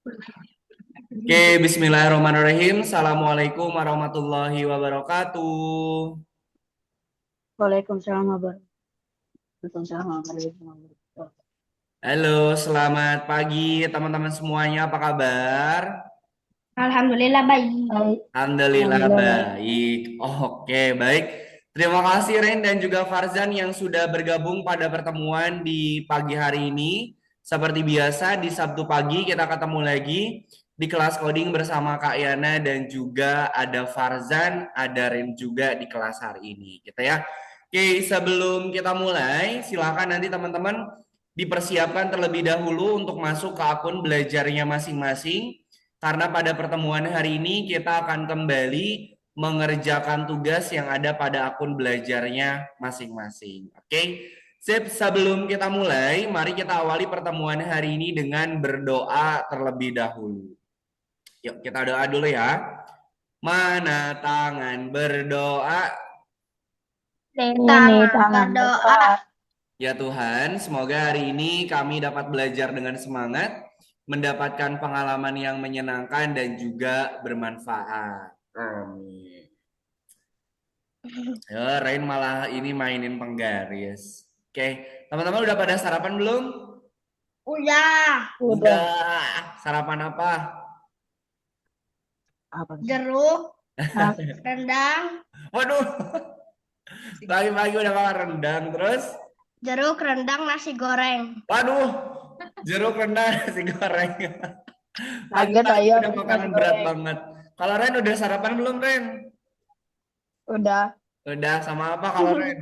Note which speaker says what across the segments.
Speaker 1: Oke, bismillahirrahmanirrahim. Assalamualaikum warahmatullahi wabarakatuh.
Speaker 2: Waalaikumsalam warahmatullahi wabarakatuh.
Speaker 1: Halo, selamat pagi teman-teman semuanya. Apa kabar?
Speaker 3: Alhamdulillah baik.
Speaker 2: Baik,
Speaker 1: Alhamdulillah
Speaker 2: alhamdulillah baik.
Speaker 1: baik. Oke, baik. Terima kasih Ren dan juga Farzan yang sudah bergabung pada pertemuan di pagi hari ini. Seperti biasa di Sabtu pagi kita ketemu lagi di kelas coding bersama Kak Yana dan juga ada Farzan, ada Ren juga di kelas hari ini. Kita ya. Oke, sebelum kita mulai, silakan nanti teman-teman dipersiapkan terlebih dahulu untuk masuk ke akun belajarnya masing-masing. Karena pada pertemuan hari ini kita akan kembali mengerjakan tugas yang ada pada akun belajarnya masing-masing. Oke, sip. Sebelum kita mulai, mari kita awali pertemuan hari ini dengan berdoa terlebih dahulu. Yuk, kita doa dulu ya. Mana tangan berdoa?
Speaker 2: Ini
Speaker 3: Tangan
Speaker 2: tangan
Speaker 3: berdoa.
Speaker 2: berdoa.
Speaker 1: Ya Tuhan, semoga hari ini kami dapat belajar dengan semangat, mendapatkan pengalaman yang menyenangkan dan juga bermanfaat. Amin. Ya, Rain malah ini mainin penggaris. Oke, teman-teman udah pada sarapan belum?
Speaker 3: Udah.
Speaker 2: Udah.
Speaker 1: Udah. Sarapan apa?
Speaker 2: Apa sih?
Speaker 3: Jeruk,
Speaker 2: Ah,
Speaker 3: rendang,
Speaker 1: Waduh, pagi-pagi udah makan rendang terus.
Speaker 3: jeruk, rendang, nasi goreng.
Speaker 1: Waduh, jeruk rendang nasi goreng.
Speaker 2: nugget
Speaker 1: Pagi-pagi
Speaker 2: ayam
Speaker 1: udah
Speaker 2: nasi
Speaker 1: makanan berat
Speaker 2: goreng.
Speaker 1: banget. Kalau Ren udah sarapan belum, Ren?
Speaker 2: Udah.
Speaker 1: Udah, sama apa kalau Ren?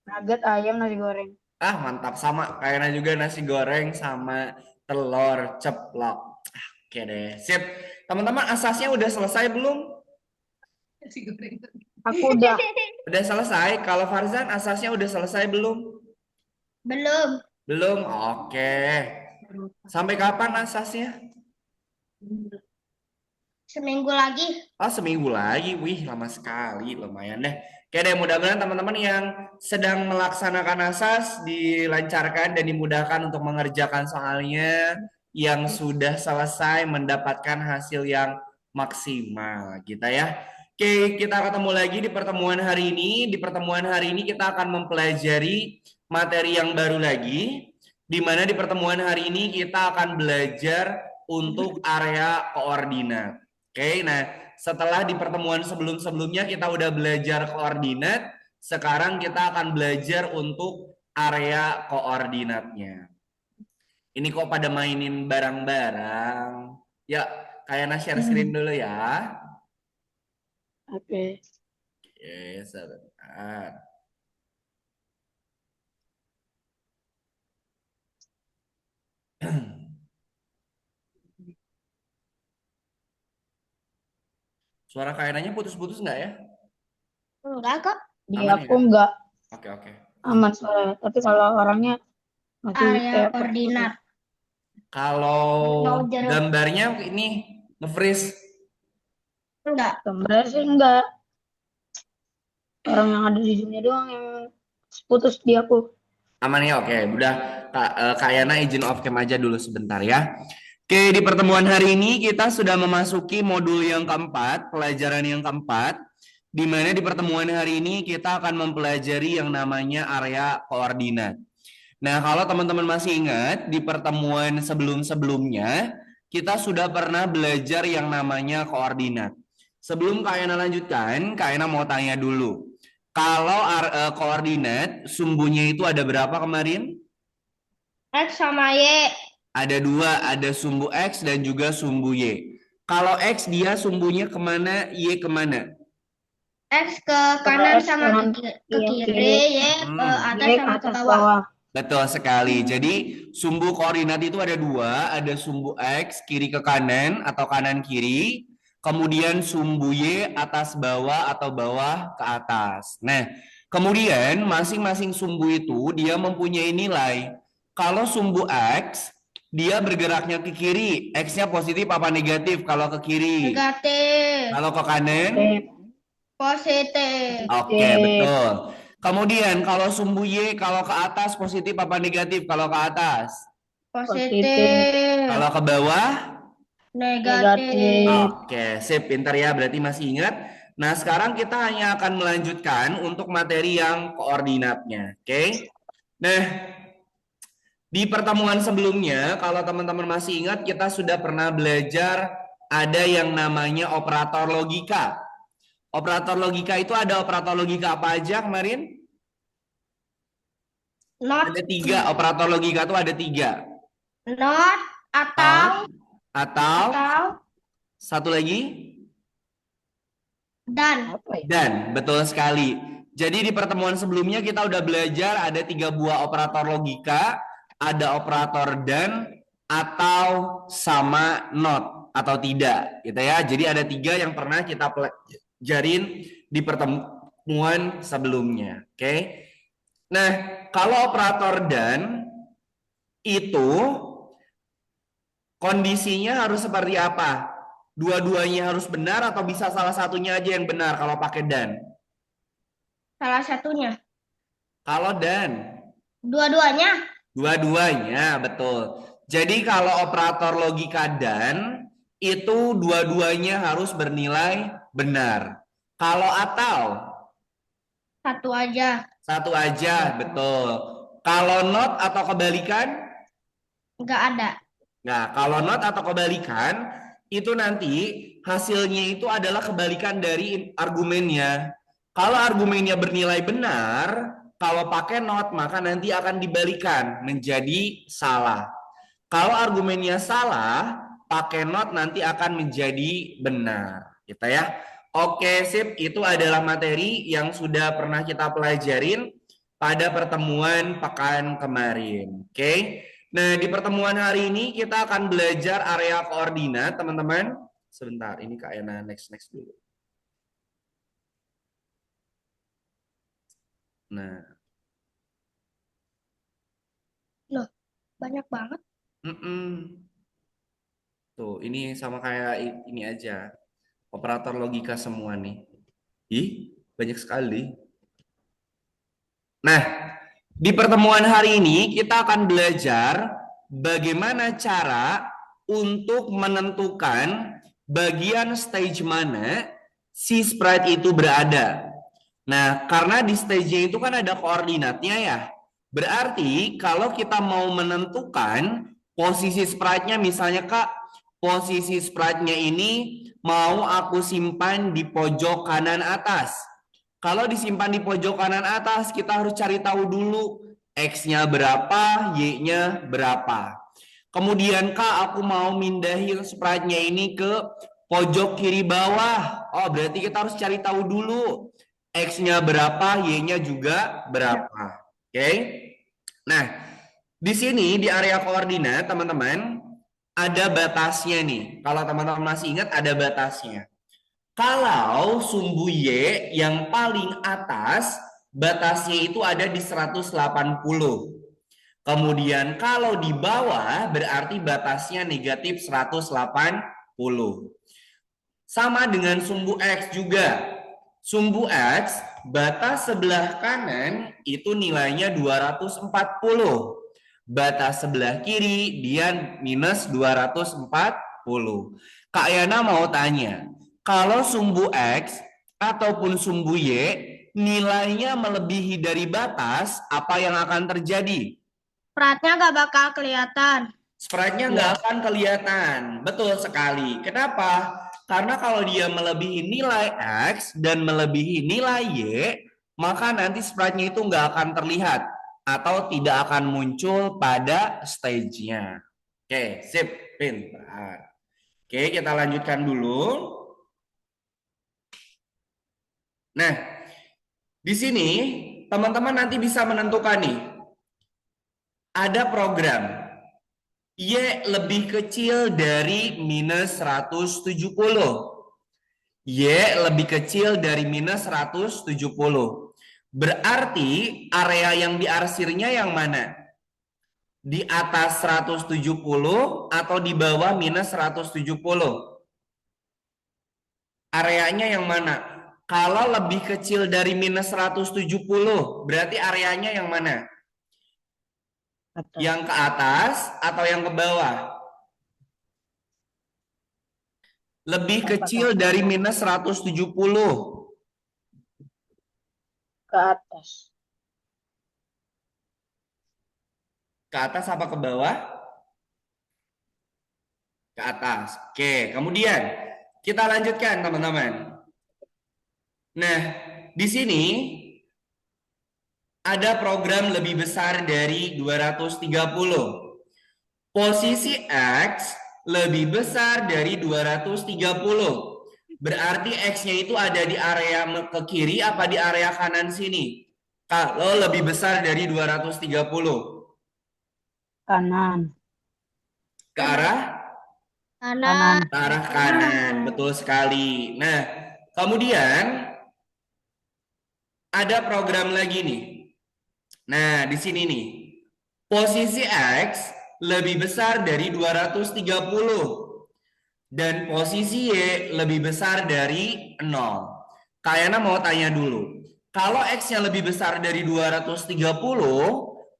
Speaker 2: Nugget ayam nasi goreng.
Speaker 1: Ah, mantap. Sama kayaknya juga nasi goreng sama telur ceplok. Oke deh, sip. Teman-teman, asasnya udah selesai belum?
Speaker 2: Aku udah.
Speaker 1: Udah selesai. Kalau Farzan, asasnya udah selesai belum?
Speaker 3: Belum.
Speaker 1: Belum. Oke. Sampai kapan asasnya?
Speaker 3: Seminggu lagi.
Speaker 1: Oh, seminggu lagi. Wih, lama sekali. Lumayan deh. Oke deh, mudah-mudahan teman-teman yang sedang melaksanakan asas dilancarkan dan dimudahkan untuk mengerjakan soalnya, yang sudah selesai mendapatkan hasil yang maksimal, gitu ya. Oke, kita ketemu lagi di pertemuan hari ini. Di pertemuan hari ini kita akan mempelajari materi yang baru lagi, di mana di pertemuan hari ini kita akan belajar untuk area koordinat. Oke, nah setelah di pertemuan sebelum-sebelumnya kita udah belajar koordinat, sekarang kita akan belajar untuk area koordinatnya. Ini kok pada mainin barang-barang. Ya, kayaknya share screen dulu ya.
Speaker 2: Oke.
Speaker 1: Oke, sebentar. Suara kayaknya putus-putus nggak ya?
Speaker 3: Enggak kok.
Speaker 2: Di
Speaker 1: Aman
Speaker 2: aku
Speaker 1: ya?
Speaker 2: enggak
Speaker 1: Oke, oke.
Speaker 2: aman soalnya. Tapi kalau orangnya masih
Speaker 3: Area
Speaker 2: kayak
Speaker 3: koordinat.
Speaker 2: putus-putus.
Speaker 1: Kalau
Speaker 3: Mau jeruk.
Speaker 1: gambarnya ini nge-freeze.
Speaker 3: Enggak.
Speaker 2: Sebenarnya sih enggak. Orang yang ada di dunia doang yang putus di aku.
Speaker 1: Aman ya, oke. Udah, Kak Yana izin off cam aja dulu sebentar ya. Oke, di pertemuan hari ini kita sudah memasuki modul yang keempat, pelajaran yang keempat, di mana di pertemuan hari ini kita akan mempelajari yang namanya area koordinat. Nah, kalau teman-teman masih ingat, di pertemuan sebelum-sebelumnya, kita sudah pernah belajar yang namanya koordinat. Sebelum Kak Yana lanjutkan, Kak Yana mau tanya dulu. Kalau koordinat, sumbunya itu ada berapa kemarin?
Speaker 3: X sama Y.
Speaker 1: Ada dua, ada sumbu X dan juga sumbu Y. Kalau X dia sumbunya kemana, Y kemana?
Speaker 3: X ke
Speaker 2: Kalau
Speaker 3: kanan
Speaker 2: S
Speaker 3: sama
Speaker 2: kanan
Speaker 3: ke
Speaker 2: yang
Speaker 3: kiri.
Speaker 2: kiri,
Speaker 3: Y ke
Speaker 1: Hmm,
Speaker 3: atas
Speaker 2: Y ke
Speaker 3: sama ke
Speaker 2: atas
Speaker 3: bawah.
Speaker 2: bawah.
Speaker 1: betul sekali. Jadi sumbu koordinat itu ada dua, ada sumbu X kiri ke kanan atau kanan kiri, kemudian sumbu Y atas bawah atau bawah ke atas. Nah, kemudian masing-masing sumbu itu dia mempunyai nilai. Kalau sumbu X dia bergeraknya ke kiri, X-nya positif apa negatif kalau ke kiri?
Speaker 3: Negatif.
Speaker 1: Kalau ke kanan?
Speaker 2: Positif.
Speaker 3: Positif.
Speaker 1: Oke,
Speaker 2: Positif.
Speaker 1: betul. Kemudian kalau sumbu Y kalau ke atas positif apa negatif kalau ke atas?
Speaker 3: Positif.
Speaker 1: Kalau ke bawah?
Speaker 3: Negatif.
Speaker 1: Oke, sip, pintar ya, berarti masih ingat. Nah, sekarang kita hanya akan melanjutkan untuk materi yang koordinatnya, oke? Nah, di pertemuan sebelumnya, kalau teman-teman masih ingat, kita sudah pernah belajar ada yang namanya operator logika. Operator logika itu ada operator logika apa aja kemarin?
Speaker 3: Not.
Speaker 1: Ada 3, operator logika itu ada 3.
Speaker 3: Not. Atau.
Speaker 1: Atau satu lagi?
Speaker 3: Dan.
Speaker 2: Apa ya?
Speaker 1: Dan, betul sekali. Jadi di pertemuan sebelumnya kita udah belajar ada 3 buah operator logika, ada operator dan, atau sama not, atau tidak, gitu ya. Jadi ada 3 yang pernah kita pelajarin di pertemuan sebelumnya, oke? Nah, kalau operator dan itu kondisinya harus seperti apa? Dua-duanya harus benar atau bisa salah satunya aja yang benar kalau pakai dan?
Speaker 3: Salah satunya.
Speaker 1: Kalau dan?
Speaker 3: Dua-duanya.
Speaker 1: Dua-duanya, betul. Jadi kalau operator logika dan, itu dua-duanya harus bernilai benar. Kalau atau?
Speaker 3: Satu aja.
Speaker 1: Satu aja, betul. Kalau not atau kebalikan?
Speaker 3: Nggak ada.
Speaker 1: Nah, kalau not atau kebalikan, itu nanti hasilnya itu adalah kebalikan dari argumennya. Kalau argumennya bernilai benar, kalau pakai not, maka nanti akan dibalikan menjadi salah. Kalau argumennya salah, pakai not nanti akan menjadi benar. Gitu ya. Oke, sip. Itu adalah materi yang sudah pernah kita pelajarin pada pertemuan pekan kemarin. Oke. Nah, di pertemuan hari ini kita akan belajar area koordinat, teman-teman. Sebentar, ini Kak Yana next dulu. Nah.
Speaker 3: Loh, banyak banget.
Speaker 1: Tuh, ini sama kayak ini aja. Operator logika semua nih. Ih, banyak sekali. Nah, di pertemuan hari ini kita akan belajar bagaimana cara untuk menentukan bagian stage mana si sprite itu berada. Nah, karena di stage itu kan ada koordinatnya ya. Berarti kalau kita mau menentukan posisi sprite-nya, misalnya Kak, posisi sprite-nya ini mau aku simpan di pojok kanan atas. Kalau disimpan di pojok kanan atas, kita harus cari tahu dulu X-nya berapa, Y-nya berapa. Kemudian Kak, aku mau mindahin sprite-nya ini ke pojok kiri bawah. Oh, berarti kita harus cari tahu dulu X-nya berapa, Y-nya juga berapa. Oke. Nah, di sini di area koordinat, teman-teman, ada batasnya nih. Kalau teman-teman masih ingat, ada batasnya. Kalau sumbu Y yang paling atas, batasnya itu ada di 180. Kemudian kalau di bawah, berarti batasnya negatif 180. Sama dengan sumbu X juga. Sumbu X, batas sebelah kanan itu nilainya 240. Batas sebelah kiri, dia minus 240. Kak Yana mau tanya, kalau sumbu X ataupun sumbu Y nilainya melebihi dari batas, apa yang akan terjadi?
Speaker 3: Sprite-nya nggak bakal kelihatan.
Speaker 1: Sprite-nya nggak akan kelihatan. Betul sekali. Kenapa? Karena kalau dia melebihi nilai X dan melebihi nilai Y, maka nanti sprite-nya itu nggak akan terlihat atau tidak akan muncul pada stage-nya. Oke, sip, pintar. Oke, kita lanjutkan dulu. Nah, di sini teman-teman nanti bisa menentukan nih. Ada program Y lebih kecil dari minus 170. Y lebih kecil dari minus 170. Berarti area yang diarsirnya yang mana? Di atas 170 atau di bawah minus 170? Areanya yang mana? Kalau lebih kecil dari minus 170, berarti areanya yang mana?
Speaker 2: Atas.
Speaker 1: Yang ke atas atau yang ke bawah? Lebih kecil dari minus 170.
Speaker 2: Ke atas.
Speaker 1: Ke atas apa ke bawah? Ke atas. Oke, kemudian kita lanjutkan teman-teman. Nah, di sini ada program lebih besar dari 230. Posisi X lebih besar dari 230. Berarti X-nya itu ada di area ke kiri apa di area kanan sini? Kalau lebih besar dari 230.
Speaker 2: Kanan.
Speaker 1: Ke arah?
Speaker 2: Kanan.
Speaker 1: Ke arah kanan. Betul sekali. Nah, kemudian ada program lagi nih. Nah, di sini nih. Posisi X lebih besar dari 230 dan posisi Y lebih besar dari 0. Kayaknya mau tanya dulu. Kalau X-nya lebih besar dari 230,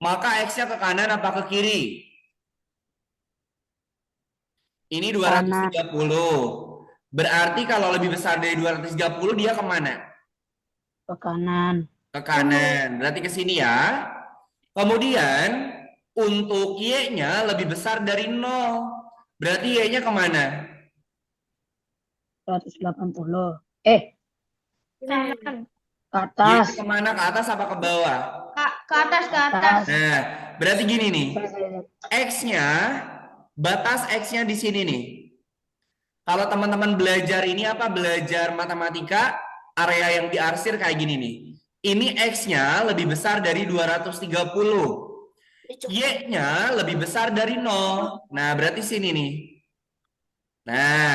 Speaker 1: maka X-nya ke kanan apa ke kiri? Ini 230. Berarti kalau lebih besar dari 230 dia kemana?
Speaker 2: Ke kanan.
Speaker 1: Ke kanan. Berarti ke sini ya. Kemudian untuk Y-nya lebih besar dari 0. Berarti Y-nya kemana?
Speaker 2: 180.
Speaker 3: Kanan.
Speaker 2: Ke
Speaker 1: Y-nya
Speaker 2: atas.
Speaker 1: kemana? Ke atas apa ke bawah?
Speaker 3: Ke atas, ke atas.
Speaker 1: Nah, berarti gini nih. X-nya, batas X-nya di sini nih. Kalau teman-teman belajar ini apa? Belajar matematika, area yang diarsir kayak gini nih. Ini X-nya lebih besar dari 230. Y-nya lebih besar dari 0. Nah, berarti sini nih. Nah,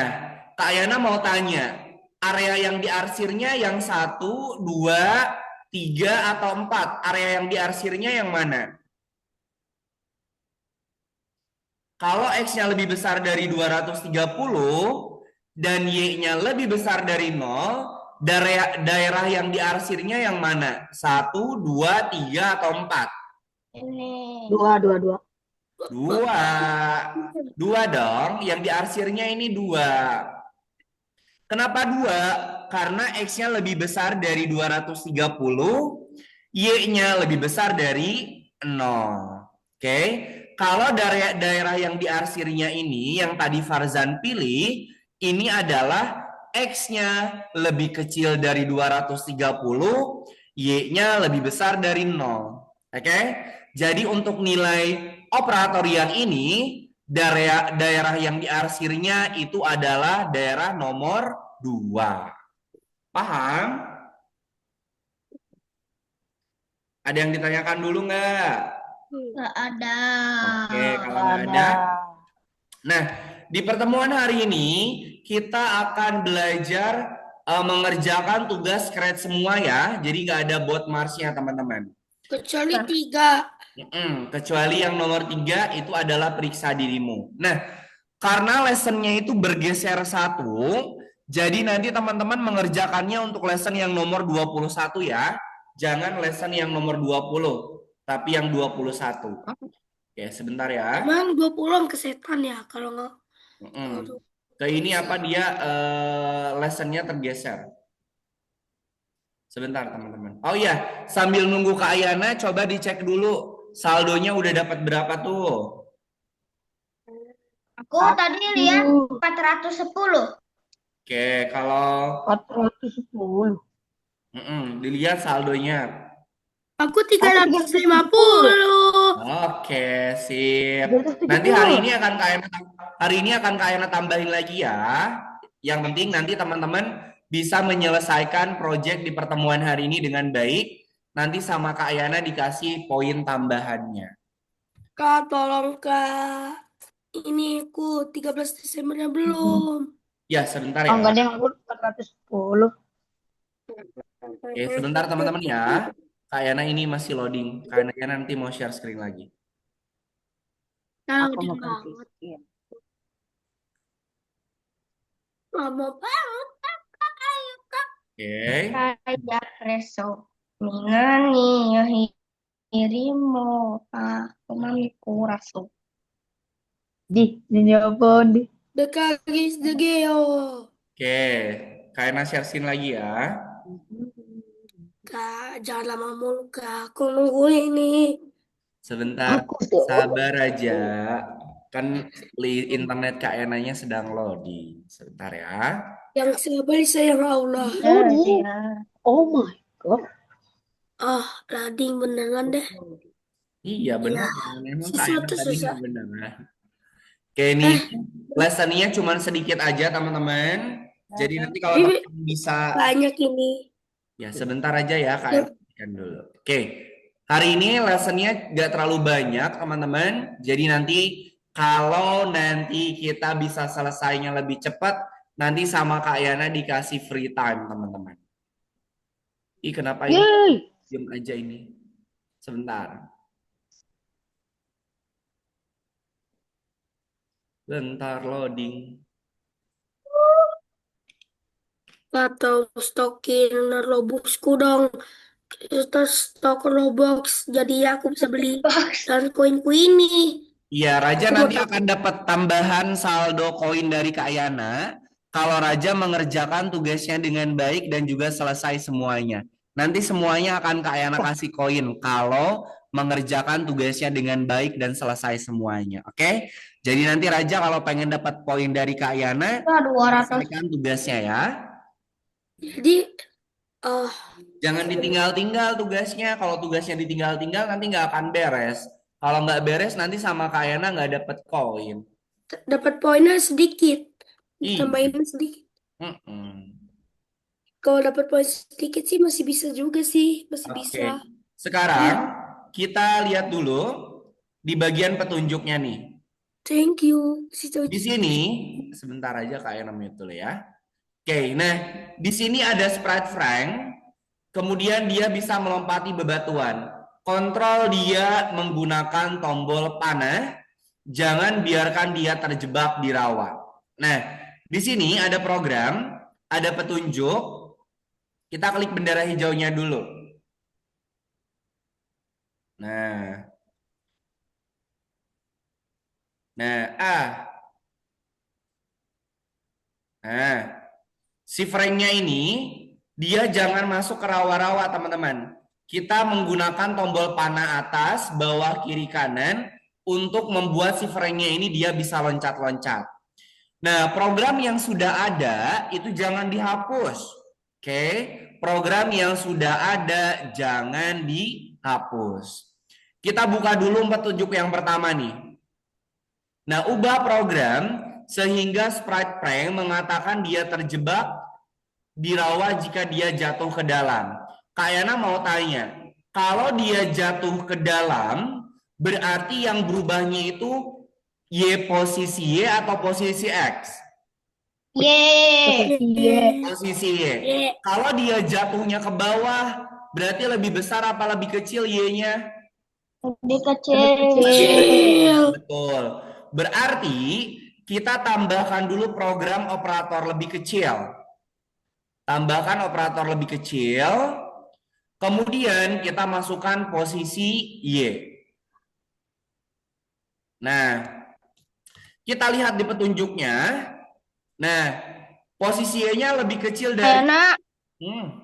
Speaker 1: Kak Yana mau tanya, area yang diarsirnya yang 1, 2, 3, atau 4? Area yang diarsirnya yang mana? Kalau X-nya lebih besar dari 230 dan Y-nya lebih besar dari 0, daerah yang diarsirnya yang mana? 1, 2, 3, atau 4?
Speaker 3: Ini.
Speaker 2: Dua.
Speaker 1: 2. 2 dong, yang diarsirnya ini 2. Kenapa 2? Karena X-nya lebih besar dari 230, Y-nya lebih besar dari 0. Oke, kalau daerah yang diarsirnya ini, yang tadi Farzan pilih, ini adalah X-nya lebih kecil dari 230, Y-nya lebih besar dari 0. Oke, jadi untuk nilai operator yang ini, daerah yang diarsirnya itu adalah daerah nomor 2. Paham? Ada yang ditanyakan dulu nggak?
Speaker 3: Nggak ada.
Speaker 1: Oke, kalau nggak ada. Nah, di pertemuan hari ini kita akan belajar mengerjakan tugas kred semua ya. Jadi nggak ada bot Marsnya teman-teman.
Speaker 3: Kecuali 3.
Speaker 1: Kecuali yang nomor 3 itu adalah periksa dirimu. Nah, karena lessonnya itu bergeser satu, jadi nanti teman-teman mengerjakannya untuk lesson yang nomor 21 ya. Jangan lesson yang nomor 20, tapi yang 21. Oke, sebentar ya.
Speaker 3: Emang 20 ke setan ya kalau nggak.
Speaker 1: Ke ini apa dia lessonnya tergeser. Sebentar teman-teman. Oh iya, sambil nunggu Kak Ayana, coba dicek dulu saldonya udah dapat berapa tuh.
Speaker 3: Aku tadi lihat 410.
Speaker 1: Oke, kalau
Speaker 2: 410.
Speaker 1: dilihat saldonya.
Speaker 3: Aku 350.
Speaker 1: Oke, sip.
Speaker 2: 370.
Speaker 1: Nanti hari ini akan Kak Ayana tambahin lagi ya. Yang penting nanti teman-teman bisa menyelesaikan proyek di pertemuan hari ini dengan baik. Nanti sama Kak Ayana dikasih poin tambahannya.
Speaker 3: Kak, tolong Kak. Ini aku 13 Desembernya belum.
Speaker 1: Ya, sebentar
Speaker 2: Oh,
Speaker 1: ya.
Speaker 2: enggak deh, aku 410.
Speaker 1: Oke, sebentar teman-teman ya. Kak Ayana ini masih loading. Kak Ayana nanti mau share screen lagi.
Speaker 2: Aku mau ganti.
Speaker 3: Lama banget, Kak. Ayo, Kak.
Speaker 1: Oke.
Speaker 3: Kayak reso. Minani, Irimo, mamiku, rasu.
Speaker 2: Di apa di?
Speaker 3: Dekagis degeo.
Speaker 1: Oke, Kayana share screen lagi ya.
Speaker 3: Kak, jangan lama mulu, Kak. Aku nunggu ini.
Speaker 1: Sebentar,
Speaker 2: Aku tuh.
Speaker 1: sabar aja. Kan internet Kayananya sedang loading. Sebentar ya.
Speaker 3: Yang sabar sayang Allah.
Speaker 2: Ya. Oh my God.
Speaker 3: Ah, lading beneran deh.
Speaker 1: Iya
Speaker 3: Ya,
Speaker 1: benar, memang
Speaker 3: siswa
Speaker 1: Kayana
Speaker 3: tuh
Speaker 1: tadi
Speaker 3: susah.
Speaker 1: nggak benar. Oke, ini
Speaker 3: Eh,
Speaker 1: lessonnya cuma sedikit aja teman-teman. Jadi nanti kalau
Speaker 3: ini
Speaker 1: teman bisa,
Speaker 3: banyak ini.
Speaker 1: ya sebentar aja ya Kayana
Speaker 3: Yang
Speaker 1: berikan dulu. Oke, hari ini lessonnya nggak terlalu banyak teman-teman. Jadi nanti kalau nanti kita bisa selesainya lebih cepat, nanti sama Kak Yana dikasih free time teman-teman. Ih, kenapa ini
Speaker 2: Yeay.
Speaker 1: diam aja ini? Sebentar. Bentar loading.
Speaker 3: atau stokin Robuxku dong. Terus stok Robux. Jadi aku bisa beli dan koinku ini.
Speaker 1: Iya, Raja
Speaker 3: Aku mau
Speaker 1: nanti
Speaker 3: tahu.
Speaker 1: akan dapat tambahan saldo koin dari Kak Yana kalau Raja mengerjakan tugasnya dengan baik dan juga selesai semuanya. Nanti semuanya akan Kak Yana kasih koin kalau mengerjakan tugasnya dengan baik dan selesai semuanya. Oke? Jadi nanti Raja kalau pengen dapat poin dari Kak Yana,
Speaker 3: 200.
Speaker 1: selesaikan tugasnya ya.
Speaker 3: Jadi, oh,
Speaker 1: Jangan ditinggal-tinggal tugasnya. Kalau tugasnya ditinggal-tinggal nanti nggak akan beres. Kalau nggak beres nanti sama Kak Yana nggak dapat koin.
Speaker 3: dapat poinnya sedikit.
Speaker 1: Iya.
Speaker 3: Tambahin sedikit.
Speaker 1: Mm-mm.
Speaker 3: Kalau dapat poin sedikit sih masih bisa juga sih. Masih
Speaker 1: Oke,
Speaker 3: bisa.
Speaker 1: sekarang kita lihat dulu di bagian petunjuknya nih.
Speaker 3: Thank you. Si
Speaker 1: Di sini, sebentar aja kayak namanya dulu ya. Oke, nah di sini ada Sprite Frank, kemudian dia bisa melompati bebatuan. Kontrol dia menggunakan tombol panah, jangan biarkan dia terjebak di rawa. Nah, di sini ada program, ada petunjuk, kita klik bendera hijaunya dulu. Nah, nah, Nah, si Franknya ini dia jangan masuk ke rawa-rawa teman-teman. Kita menggunakan tombol panah atas, bawah, kiri, kanan untuk membuat si Franknya ini dia bisa loncat-loncat. Nah, program yang sudah ada itu jangan dihapus. Oke, program yang sudah ada jangan dihapus. Kita buka dulu petunjuk yang pertama nih. Nah, ubah program sehingga Sprite Prank mengatakan dia terjebak di rawa jika dia jatuh ke dalam. Kak Yana mau tanya, kalau dia jatuh ke dalam, berarti yang berubahnya itu Y posisi Y atau posisi X?
Speaker 2: Posisi Y.
Speaker 1: Posisi Y.
Speaker 3: Y.
Speaker 1: Kalau dia jatuhnya ke bawah, berarti lebih besar apa lebih kecil Y-nya?
Speaker 2: Lebih kecil.
Speaker 3: Kecil.
Speaker 1: Betul. Berarti kita tambahkan dulu program operator lebih kecil. Tambahkan operator lebih kecil. Kemudian kita masukkan posisi Y. Nah, kita lihat di petunjuknya. Nah, posisi Y-nya lebih kecil dari...
Speaker 2: Nak,
Speaker 1: Hmm,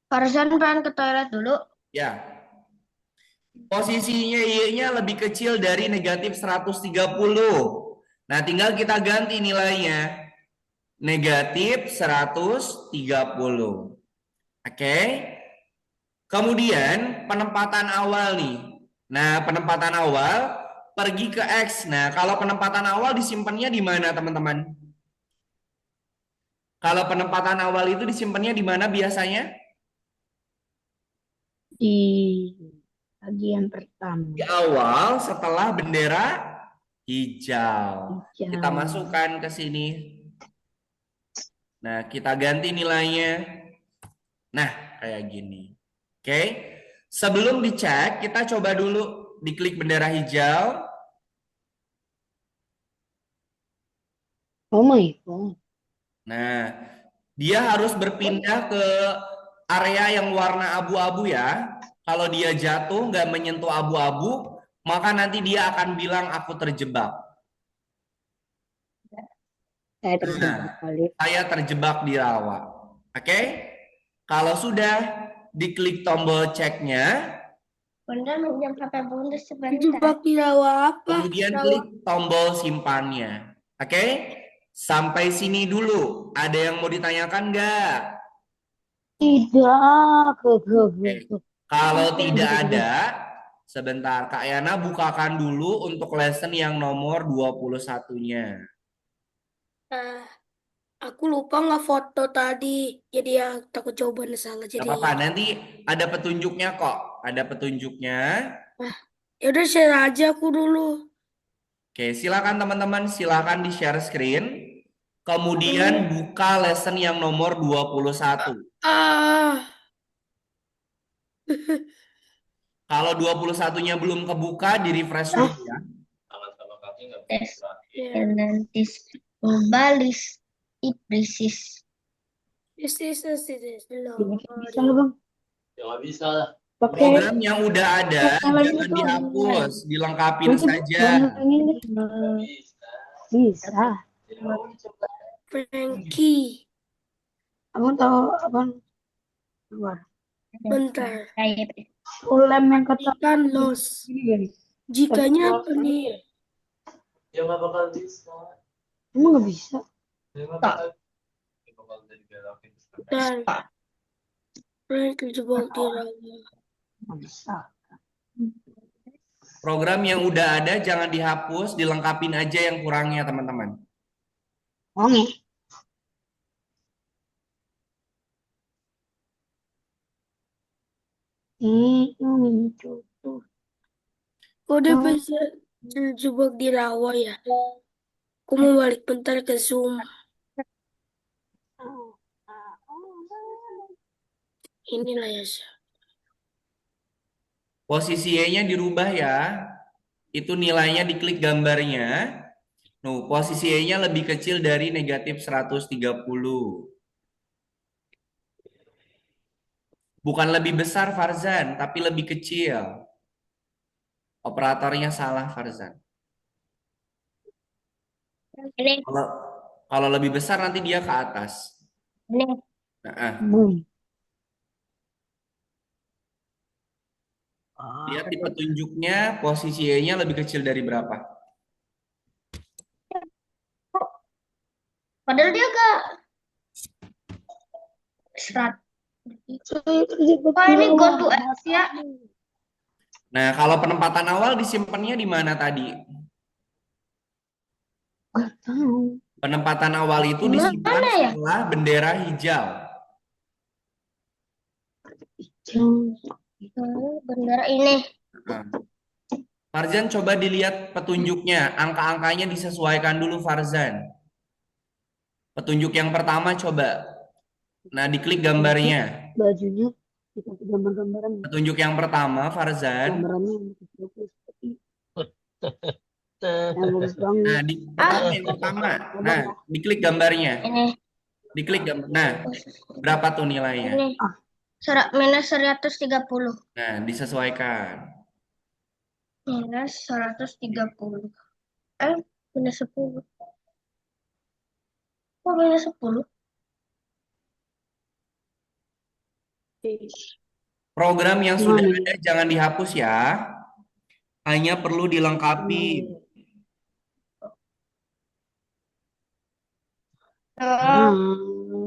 Speaker 2: Farzan pengen ke toilet dulu.
Speaker 1: ya. Posisinya Y-nya lebih kecil dari negatif 130. Nah, tinggal kita ganti nilainya. Negatif 130. Oke. Kemudian penempatan awal nih. Nah, penempatan awal pergi ke X. Nah, kalau penempatan awal disimpannya di mana, teman-teman? Kalau penempatan awal itu disimpannya di mana biasanya?
Speaker 2: Di bagian pertama.
Speaker 1: Di awal setelah bendera hijau. Kita
Speaker 2: Hijau.
Speaker 1: masukkan ke sini. Nah, kita ganti nilainya. Nah, kayak gini. Oke. Sebelum dicek, kita coba dulu diklik bendera hijau.
Speaker 2: Oh my God.
Speaker 1: Nah, dia harus berpindah ke area yang warna abu-abu ya. Kalau dia jatuh nggak menyentuh abu-abu, maka nanti dia akan bilang aku terjebak.
Speaker 2: Saya
Speaker 1: Nah,
Speaker 2: terjebak kali.
Speaker 1: saya terjebak di rawa. Oke? Kalau sudah diklik tombol ceknya,
Speaker 4: Bunda minjam HP Bunda sebentar.
Speaker 3: Terjebak di rawa apa?
Speaker 1: kemudian
Speaker 3: Rawa.
Speaker 1: klik tombol simpannya. Oke? Sampai sini dulu. Ada yang mau ditanyakan nggak?
Speaker 2: Tidak.
Speaker 1: Oke. Kalau tidak ada, sebentar. Kak Yana bukakan dulu untuk lesson yang nomor 21-nya.
Speaker 3: Nah, aku lupa nggak foto tadi. Jadi ya takut jawabannya salah.
Speaker 1: Gak
Speaker 3: Jadi
Speaker 1: apa-apa, nanti ada petunjuknya kok. Ada petunjuknya.
Speaker 3: ya udah share aja aku dulu.
Speaker 1: Oke, silakan teman-teman, silakan di-share screen. Kemudian buka lesson yang nomor 21.
Speaker 3: Ah,
Speaker 1: Kalau 21-nya belum kebuka, di-refresh dulu ya.
Speaker 4: Tes
Speaker 3: ya.
Speaker 4: Nanti balis ibrisis.
Speaker 3: This
Speaker 2: Bisa
Speaker 3: low.
Speaker 2: lah bang.
Speaker 5: Ya nggak bisa lah.
Speaker 2: Pakai
Speaker 1: Program yang udah ada,
Speaker 2: lagi
Speaker 1: jangan
Speaker 2: tuh.
Speaker 1: dihapus, dilengkapin
Speaker 2: Nanti
Speaker 1: saja.
Speaker 2: ini
Speaker 5: Nggak bisa.
Speaker 2: bisa.
Speaker 5: Ya mau coba.
Speaker 3: Frankie.
Speaker 2: Abang tahu abang keluar.
Speaker 3: Bentar.
Speaker 4: Kayak
Speaker 2: Lem yang kata
Speaker 3: Ikan los.
Speaker 2: ini gini.
Speaker 3: Jikanya apa nih?
Speaker 5: Ya nggak bakal bisa.
Speaker 2: Emang nggak bisa.
Speaker 5: Ya nggak bakal. Ya bakal jadi belokin.
Speaker 3: Bentar. Frank terjebak di rawa.
Speaker 2: Nggak bisa.
Speaker 1: Program yang udah ada, jangan dihapus, dilengkapin aja yang kurangnya, teman-teman.
Speaker 2: Oke. Ini tuh.
Speaker 3: Kok dia bisa terjebak di rawa ya? Aku mau balik bentar ke Zoom. Inilah ya.
Speaker 1: Posisi Y-nya dirubah ya. Itu nilainya diklik gambarnya. Nuh, posisi Y-nya lebih kecil dari negatif 130. Bukan lebih besar Farzan, tapi lebih kecil. Operatornya salah Farzan.
Speaker 4: ini
Speaker 1: Kalau lebih besar nanti dia ke atas.
Speaker 4: ini
Speaker 1: Nah,
Speaker 2: Boom.
Speaker 1: lihat di petunjuknya, posisi Y-nya lebih kecil dari berapa?
Speaker 4: padahal dia gak serat.
Speaker 2: Saya terjebak
Speaker 4: Oh,
Speaker 2: di
Speaker 4: ini go
Speaker 2: rawa.
Speaker 4: to X ya.
Speaker 1: Nah, kalau penempatan awal disimpannya di mana tadi?
Speaker 2: Gak tahu.
Speaker 1: Penempatan awal itu
Speaker 4: Di
Speaker 1: disimpan
Speaker 4: mana ya?
Speaker 1: setelah bendera hijau.
Speaker 4: Bendera ini.
Speaker 1: Nah, Farzan coba dilihat petunjuknya, angka-angkanya disesuaikan dulu Farzan. Petunjuk yang pertama coba. Nah, diklik gambarnya.
Speaker 2: Bajunya dikasih gambar-gambaran.
Speaker 1: Petunjuk yang pertama Farzan.
Speaker 2: Gambarannya yang seperti yang bagus banget.
Speaker 1: Nah, pertama yang pertama. Nah, diklik gambarnya.
Speaker 4: Ini.
Speaker 1: Diklik gambar. Nah, berapa tuh nilainya?
Speaker 4: Ini. Minus 130.
Speaker 1: Nah, disesuaikan.
Speaker 4: Minus 130. Minus 10. Kok minus 10?
Speaker 1: Program yang sudah
Speaker 2: Gimana?
Speaker 1: ada jangan dihapus ya. Hanya perlu dilengkapi.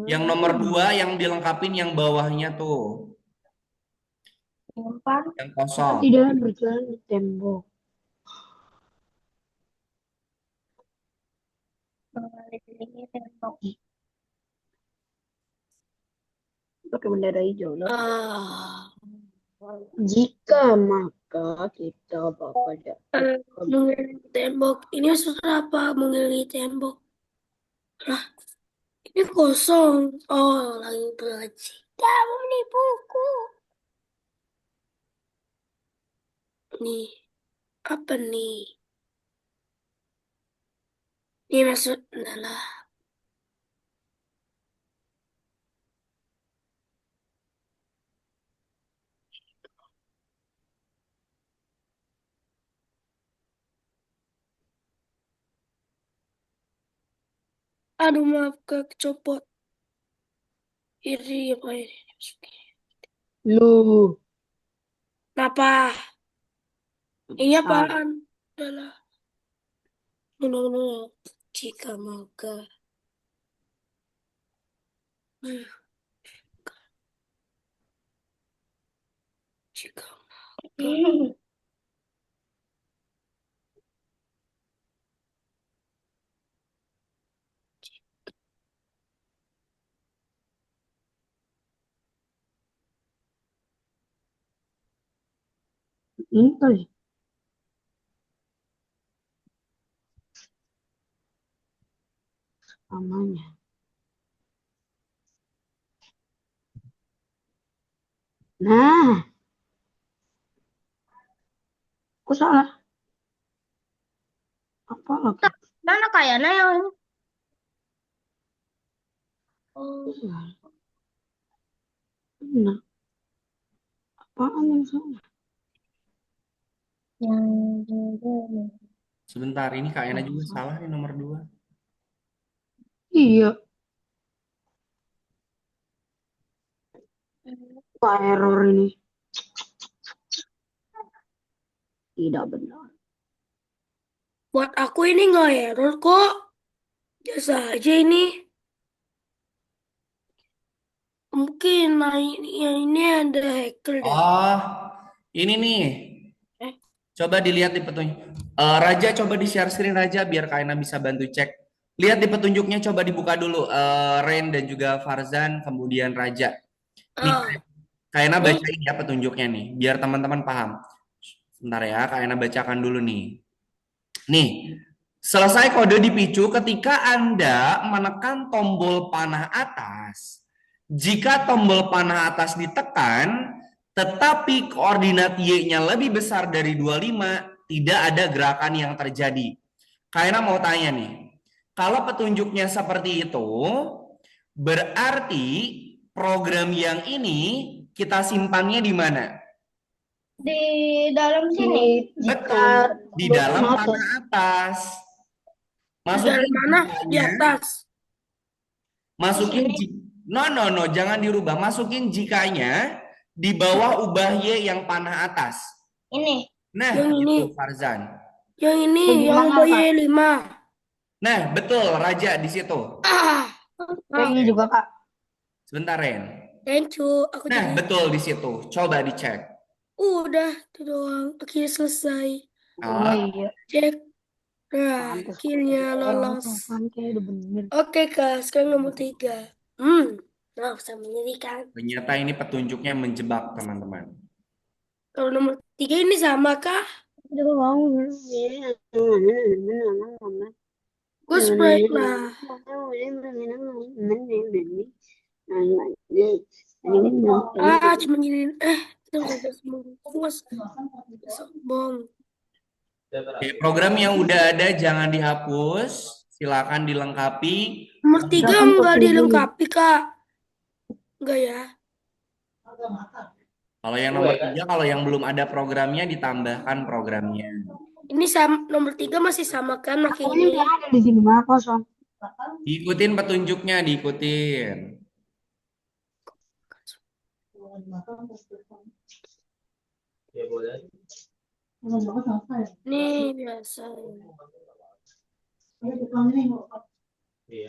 Speaker 1: Yang nomor 2 yang dilengkapin yang bawahnya tuh. Yang kosong.
Speaker 2: Tidak berjalan di tembok. Pakai bendera hijau lah. Jika maka kita bakal
Speaker 3: Mengelilingi tembok. Ini sudah apa? Mengelilingi tembok. Lah, ini kosong. Oh, lagi belajar. Kamu menipuku. Nih, apa nih? Ini maksud adalah Aduh, maaf Kak, copot. Ini apa ini?
Speaker 2: Lu.
Speaker 3: Kenapa? Ini
Speaker 2: Salah.
Speaker 3: apaan? Udahlah. No. Jika maka. Hmm, Jika maka.
Speaker 2: Ini kali. Namanya. Nah, kok salah? Apa lagi?
Speaker 4: Mana kayaknya yang ini? Oh,
Speaker 2: Nah, apaan yang salah?
Speaker 4: yang
Speaker 1: Sebentar, ini Kak Yana juga salah nih nomor 2.
Speaker 2: Iya, Wah, error ini. Tidak benar.
Speaker 3: Buat aku ini nggak error kok. Biasa aja ini. Mungkin yang ini ada hacker deh.
Speaker 1: Oh, ini nih.
Speaker 3: Eh,
Speaker 1: Coba dilihat di petunjuk. Raja, coba di share screen Raja biar Kak Ena bisa bantu cek. Lihat di petunjuknya, coba dibuka dulu. Rain dan juga Farzan, kemudian Raja. Nih,
Speaker 3: ah,
Speaker 1: Kak Ena
Speaker 3: nih,
Speaker 1: bacain ya petunjuknya nih, biar teman-teman paham. Sebentar ya, Kak Ena bacakan dulu nih. Nih, selesai kode dipicu ketika Anda menekan tombol panah atas. Jika tombol panah atas ditekan, tetapi koordinat Y-nya lebih besar dari 25, tidak ada gerakan yang terjadi. Kaina mau tanya nih, kalau petunjuknya seperti itu, berarti program yang ini kita simpannya di mana?
Speaker 4: di dalam sini.
Speaker 1: Betul, di dalam
Speaker 2: Motor.
Speaker 1: panah atas.
Speaker 3: di
Speaker 1: Masukin
Speaker 3: dalam mana? Di
Speaker 1: jikanya,
Speaker 3: atas.
Speaker 1: masukin no, jangan dirubah. Masukin jikanya di bawah ubah Y yang panah atas.
Speaker 4: Ini.
Speaker 1: Nah,
Speaker 3: Yang ini,
Speaker 1: itu Farzan.
Speaker 3: yang ini, yang
Speaker 2: Bagaimana,
Speaker 3: bayi 5.
Speaker 1: Nah, betul Raja di situ.
Speaker 3: Ah,
Speaker 2: Ini juga, Kak.
Speaker 1: Sebentar, Ren.
Speaker 3: thank you. Aku
Speaker 1: Nah,
Speaker 3: jadi
Speaker 1: betul di situ. Coba dicek.
Speaker 3: udah itu doang. Akhirnya selesai.
Speaker 2: Oh
Speaker 1: Ah,
Speaker 2: iya.
Speaker 3: Cek. Nah,
Speaker 2: Pantes.
Speaker 3: akhirnya lolos.
Speaker 2: Kan kayak udah bener.
Speaker 3: Oke Kak, sekarang nomor 3. Nah, usah menyedihkan.
Speaker 1: ternyata ini petunjuknya menjebak, teman-teman.
Speaker 3: Kalau nomor 3 ini sama kah?
Speaker 2: Juga mau.
Speaker 3: Gue Sprite lah. Cuma gini. Kita udah bungkus. Bom.
Speaker 1: Oke, program yang udah ada jangan dihapus. Silakan dilengkapi.
Speaker 3: Nomor 3 enggak dilengkapi Kak. Enggak ya?
Speaker 1: Kalau yang nomor 3, kalau yang belum ada programnya ditambahkan programnya.
Speaker 3: Ini nomor 3 masih sama kan pakai
Speaker 2: Ini
Speaker 3: ini.
Speaker 2: nggak ada di sini mah kosong.
Speaker 1: Diikutin petunjuknya, diikutin.
Speaker 5: Ya boleh.
Speaker 3: Ini biasa.
Speaker 5: Iya.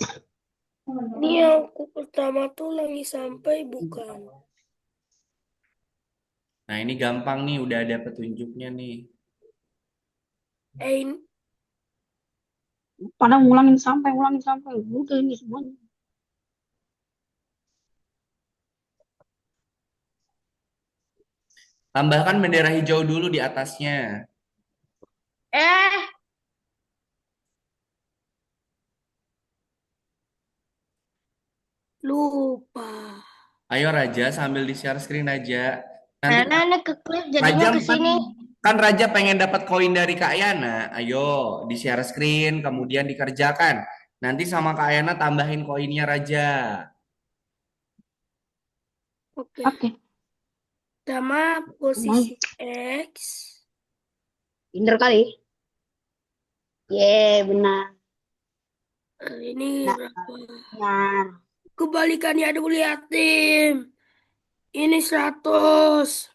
Speaker 3: Ini yang pertama tuh lagi sampai bukan.
Speaker 1: Nah, ini gampang nih, udah ada petunjuknya nih.
Speaker 3: Ini
Speaker 2: Pada ngulangin sampai. Udah ini semuanya.
Speaker 1: Tambahkan bendera hijau dulu di atasnya.
Speaker 3: lupa.
Speaker 1: Ayo Raja, sambil di-share screen aja. Nanti
Speaker 4: Karena ini keklik
Speaker 1: Raja
Speaker 4: jadinya ke
Speaker 1: 4,
Speaker 4: sini.
Speaker 1: kan Raja pengen dapat koin dari Kak Yana. Ayo, di-share screen, kemudian dikerjakan. Nanti sama Kak Yana tambahin koinnya Raja.
Speaker 3: Oke.
Speaker 2: Oke.
Speaker 3: Pertama posisi X.
Speaker 2: Pinter kali. Benar.
Speaker 3: Ini
Speaker 2: Nah,
Speaker 3: berapa?
Speaker 2: benar.
Speaker 3: Kebalikannya ada yatim. Ini 100.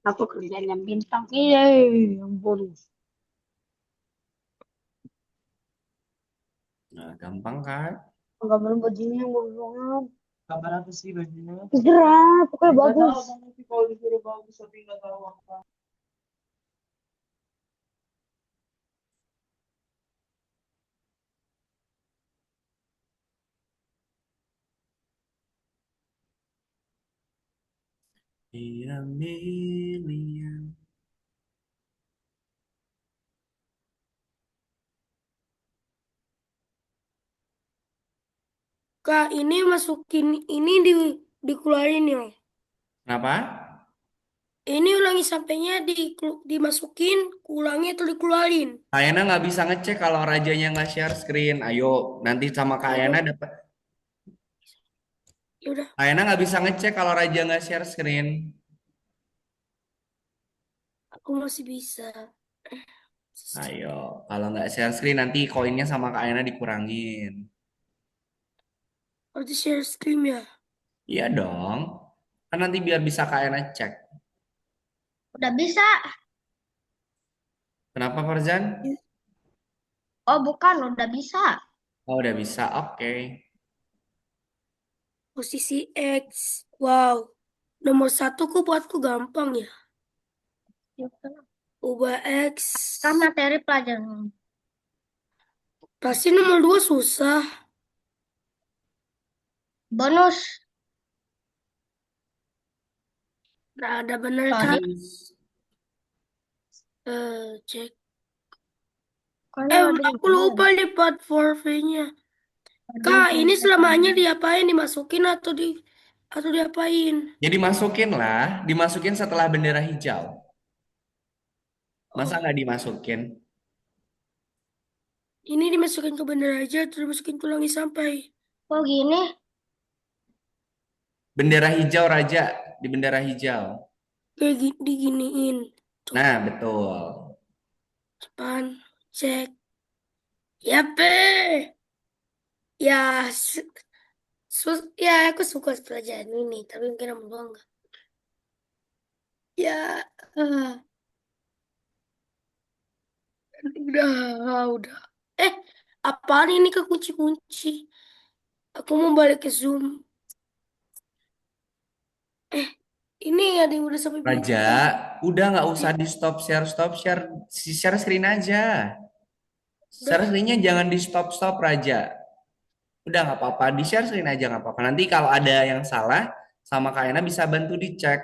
Speaker 2: Aku kerjaan yang bintang. Iya, yang bonus.
Speaker 1: Nah, gampang kan?
Speaker 2: Enggak mau bajunya yang bagus banget.
Speaker 5: Kapan aku sih bajunya?
Speaker 2: Segera, pokoknya
Speaker 5: Nggak
Speaker 2: bagus.
Speaker 5: tahu, tapi kalau disuruh bagus tapi nggak tahu apa.
Speaker 1: Iya, million.
Speaker 3: Kak, ini masukin ini dikeluarin ya.
Speaker 1: Kenapa?
Speaker 3: Ini ulangi sampainya dimasukin, ulangi atau dikeluarin.
Speaker 1: Kak Yana nggak bisa ngecek kalau rajanya nggak share screen. Ayo, nanti sama Kak
Speaker 3: Ya
Speaker 1: Yana
Speaker 3: udah,
Speaker 1: dapat.
Speaker 3: ya udah.
Speaker 1: Kak Yana nggak bisa ngecek kalau raja nggak share screen.
Speaker 3: Aku masih bisa.
Speaker 1: Ayo, kalau nggak share screen nanti koinnya sama Kak Yana dikurangin.
Speaker 3: Harus di share screen ya.
Speaker 1: Iya dong. Kan nanti biar bisa Kak Yana cek.
Speaker 4: Udah bisa.
Speaker 1: Kenapa Farzan?
Speaker 4: Oh, bukan, udah bisa.
Speaker 1: Oh, udah bisa. Oke.
Speaker 3: Posisi X. Wow. Nomor 1 kok buatku gampang ya. Ubah X.
Speaker 4: Kan materi pelajaran.
Speaker 3: Pasti nomor 2 susah.
Speaker 4: Bonus.
Speaker 3: Nggak ada bener kan?
Speaker 4: Tadi.
Speaker 3: Cek.
Speaker 4: Karena ada
Speaker 3: Aku lupa di part 4V-nya. Kak, ini selamanya diapain? Dimasukin atau diapain?
Speaker 1: Jadi masukin lah, dimasukin setelah bendera hijau. Masa
Speaker 3: Oh,
Speaker 1: nggak dimasukin?
Speaker 3: ini dimasukin ke bendera aja, terus dimasukin ke ulangi sampai.
Speaker 4: kok gini?
Speaker 1: Bendera hijau raja di bendera hijau.
Speaker 3: Kayak diginiin. Tuh,
Speaker 1: Nah, betul.
Speaker 3: depan. Cek. Yape. Ya, ya aku suka pelajaran ini, tapi mungkin kamu doang enggak. Ya, udah. Eh, apaan ini ke kunci-kunci? Aku mau balik ke Zoom. Eh, ini ada yang udah sampai
Speaker 1: Raja,
Speaker 3: bintang.
Speaker 1: udah nggak usah di stop share, share screen aja.
Speaker 3: Udah,
Speaker 1: Share screen-nya jangan di stop Raja. Udah nggak apa-apa, di share screen aja nggak apa-apa. Nanti kalau ada yang salah, sama Kak Ena bisa bantu dicek.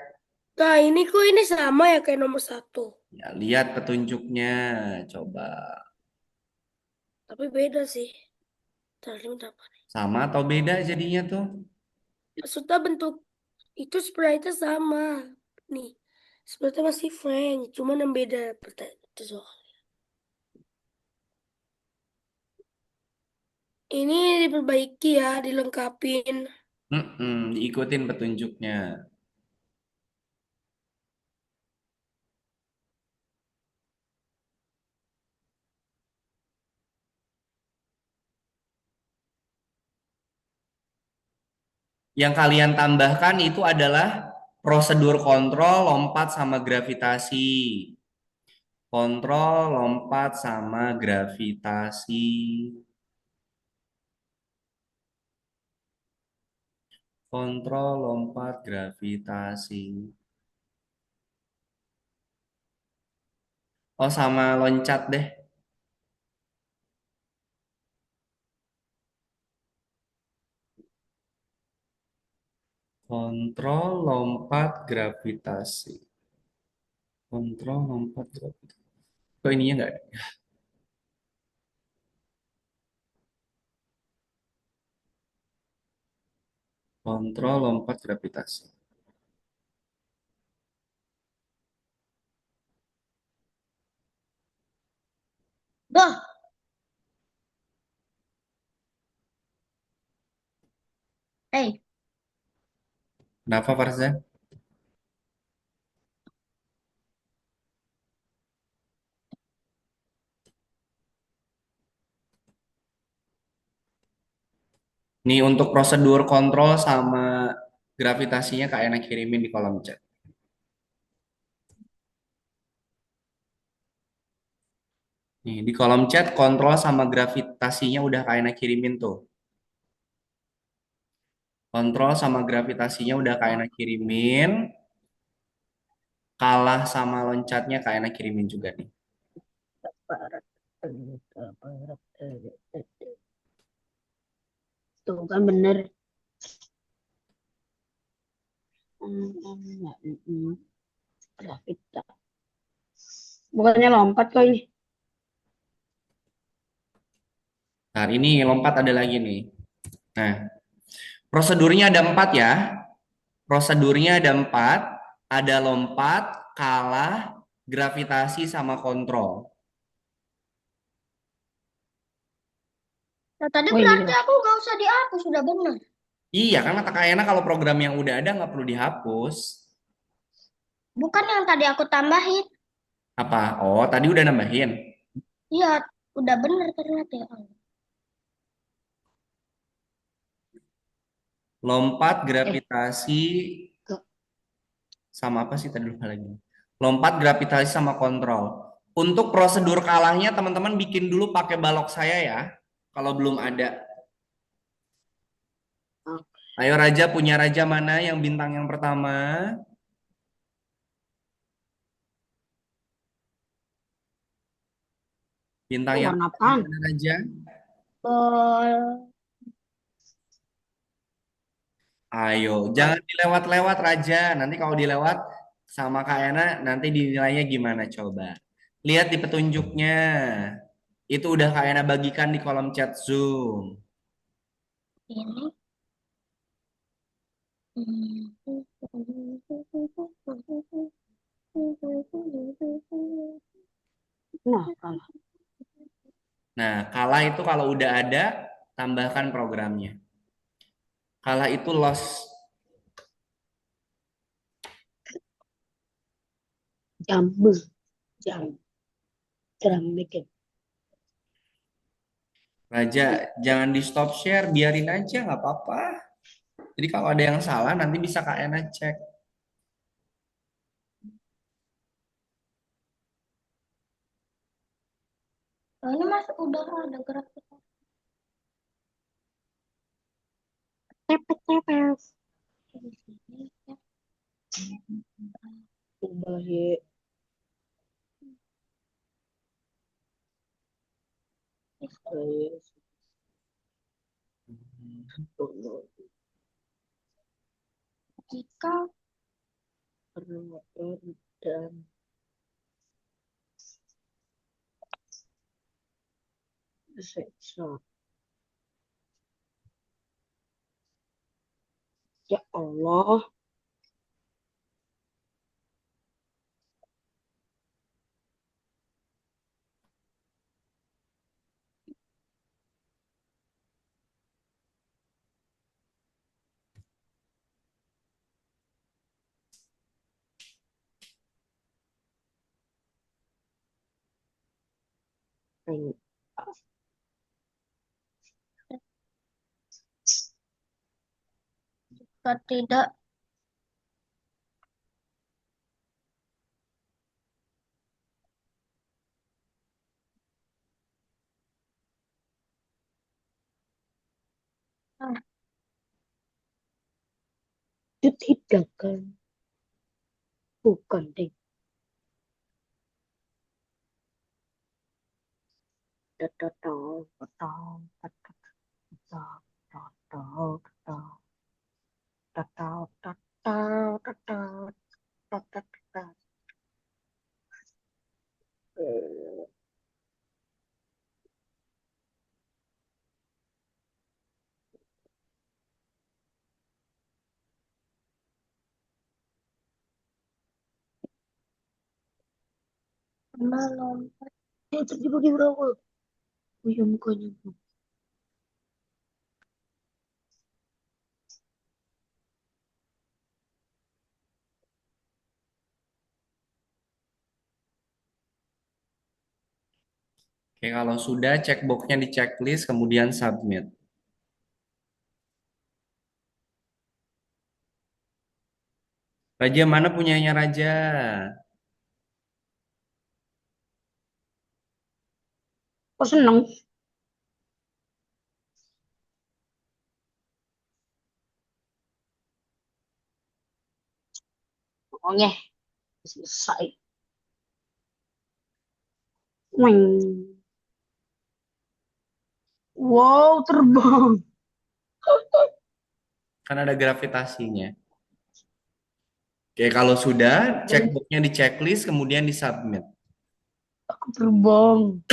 Speaker 3: nah ini kok ini sama ya kayak nomor 1.
Speaker 1: Ya, lihat petunjuknya, coba.
Speaker 3: Tapi beda sih. Tadi berapa nih?
Speaker 1: Sama atau beda jadinya tuh?
Speaker 3: Maksudnya bentuk itu sprite-nya sama. Nih, sprite masih Frank, cuman yang beda pertanyaan itu soal. Ini diperbaiki ya, dilengkapin.
Speaker 1: Diikutin petunjuknya. Yang kalian tambahkan itu adalah prosedur kontrol, lompat, sama gravitasi. Kontrol, lompat, sama gravitasi. Kontrol, lompat, gravitasi. Oh, sama loncat deh. Kontrol, lompat, gravitasi. Kontrol, lompat, gravitasi. Kok ininya nggak ada? Kontrol, lompat, gravitasi.
Speaker 4: Dah. Hey,
Speaker 1: Kenapa, Farzan? Nih untuk prosedur kontrol sama gravitasinya Kak Ena kirimin di kolom chat. Nih di kolom chat kontrol sama gravitasinya udah Kak Ena kirimin tuh. Kontrol sama gravitasinya udah Kak Ena kirimin. Kalah sama loncatnya Kak Ena kirimin juga nih.
Speaker 2: Tuh kan bener. Gravita. Bukannya lompat kok ini.
Speaker 1: Nah ini lompat ada lagi nih. Nah prosedurnya ada 4 ya. Prosedurnya ada 4. Ada lompat, kalah, gravitasi sama kontrol.
Speaker 4: Nah, tadi
Speaker 2: Oh ini
Speaker 4: berarti
Speaker 2: loh.
Speaker 4: aku nggak usah dihapus, sudah benar.
Speaker 1: Iya kan kata Kak Ena kalau program yang udah ada nggak perlu dihapus.
Speaker 4: Bukan yang tadi aku tambahin.
Speaker 1: Apa? Oh tadi udah nambahin.
Speaker 4: Iya, udah benar ternyata ya.
Speaker 1: Lompat,
Speaker 2: Eh,
Speaker 1: gravitasi,
Speaker 2: ke-
Speaker 1: sama apa sih tadi lupa lagi. Lompat, gravitasi sama kontrol. Untuk prosedur kalahnya teman-teman bikin dulu pakai balok saya ya. Kalau belum ada.
Speaker 2: oh,
Speaker 1: Ayo Raja, punya Raja mana yang bintang yang pertama? Bintang
Speaker 2: itu
Speaker 1: yang
Speaker 2: warna
Speaker 1: pertama
Speaker 2: apaan?
Speaker 1: mana Raja?
Speaker 4: Oh,
Speaker 1: Ayo, jangan dilewat-lewat Raja. Nanti kalau dilewat sama Kak Ena, nanti dinilainya gimana coba. Lihat di petunjuknya. Itu udah Kak Ena bagikan di kolom chat Zoom.
Speaker 4: ini.
Speaker 2: Nah, kalah.
Speaker 1: Nah, kalah itu kalau udah ada, tambahkan programnya. Kalah itu loss.
Speaker 2: Jambu. Jam. Jeram bikin.
Speaker 1: Raja, jangan di stop share, biarin aja, nggak apa-apa. Jadi kalau ada yang salah, nanti bisa Kak Ena cek.
Speaker 4: Oh, ini mas udah ada gerak.
Speaker 2: Tepet tepet.
Speaker 4: Di sini ya.
Speaker 2: Ubah ya.
Speaker 4: Jika
Speaker 2: Dan seksa. Ya Allah. Ini.
Speaker 4: tidak ah,
Speaker 2: Itu tidak kan. Bukan deh. Tahu, tahu, tahu, tahu, tahu, tahu, tahu, tahu.
Speaker 4: belum.
Speaker 2: Tadi bagi berapa? Oh iya mukanya.
Speaker 1: Oke, kalau sudah cek boxnya di checklist, kemudian submit. Raja mana punyanya Raja?
Speaker 2: Kok seneng? Pokoknya selesai. Wing. Wow, terbang.
Speaker 1: Kan ada gravitasinya. Oke, kalau sudah, checkbooknya di checklist, kemudian di submit.
Speaker 2: Aku terbang.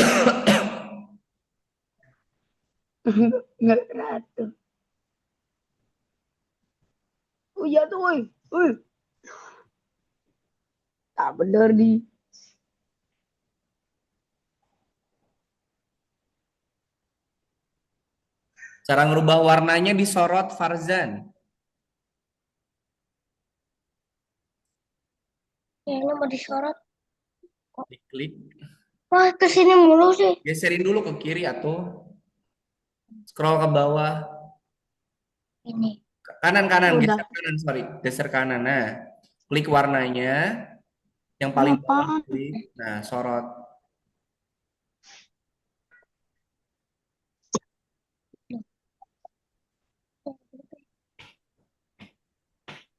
Speaker 2: Nggak teratur. Oh iya tuh, woi. Woi. Tak bener di.
Speaker 1: Cara ngerubah warnanya disorot Farzan.
Speaker 4: Kayaknya mau disorot.
Speaker 1: Diklik.
Speaker 4: Wah, kesini mulu sih.
Speaker 1: Geserin dulu ke kiri atau scroll ke bawah.
Speaker 4: Ini.
Speaker 1: Kanan,
Speaker 2: Udah.
Speaker 1: geser kanan, sorry. Geser kanan. Nah, klik warnanya. Yang paling bawah
Speaker 2: Apaan?
Speaker 1: klik. Nah, sorot.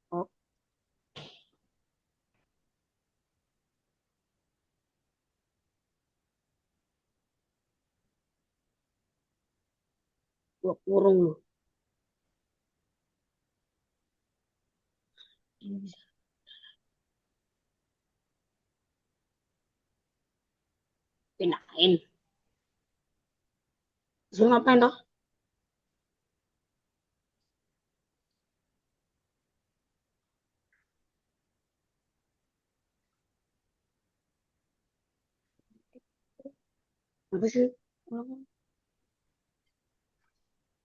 Speaker 2: Oh, gua kurung lu. Ini bisa pindahin. Suruh ngapain toh? Apa sih?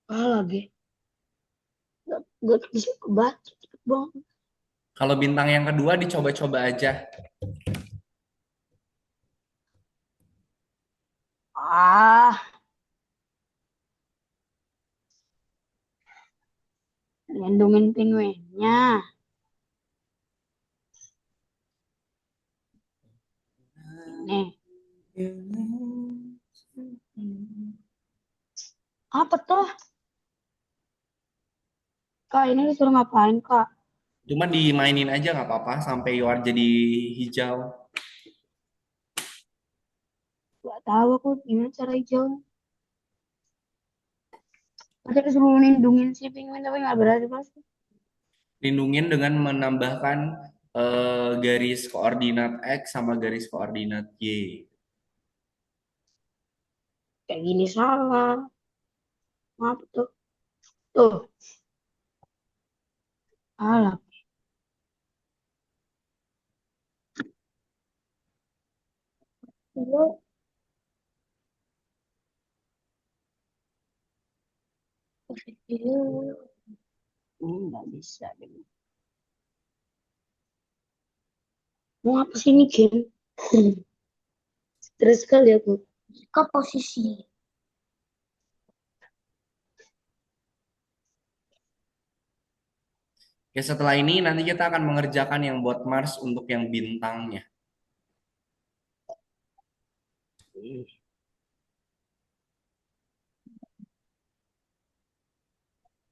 Speaker 2: Ah lagi. Gak bisa kebaca. Cepet banget.
Speaker 1: Kalau bintang yang kedua dicoba-coba aja.
Speaker 2: Ah, lindungin penguinnya. Nih, apa tuh? Kak, ini disuruh ngapain, Kak?
Speaker 1: Cuma dimainin aja nggak apa-apa sampai luar jadi hijau.
Speaker 2: Gak tahu aku gimana cara hijau. Masa disuruh lindungin si penguin tapi gak berhasil pasti.
Speaker 1: Lindungin dengan menambahkan garis koordinat X sama garis koordinat Y.
Speaker 2: Kayak gini salah. Apa tuh? Tuh, alah.
Speaker 4: Dulu. Dulu.
Speaker 2: Nggak bisa. Deh. Mau apa sih ini game? Stres sekali aku.
Speaker 4: Ke posisi.
Speaker 1: Oke, setelah ini nanti kita akan mengerjakan yang buat Mars untuk yang bintangnya.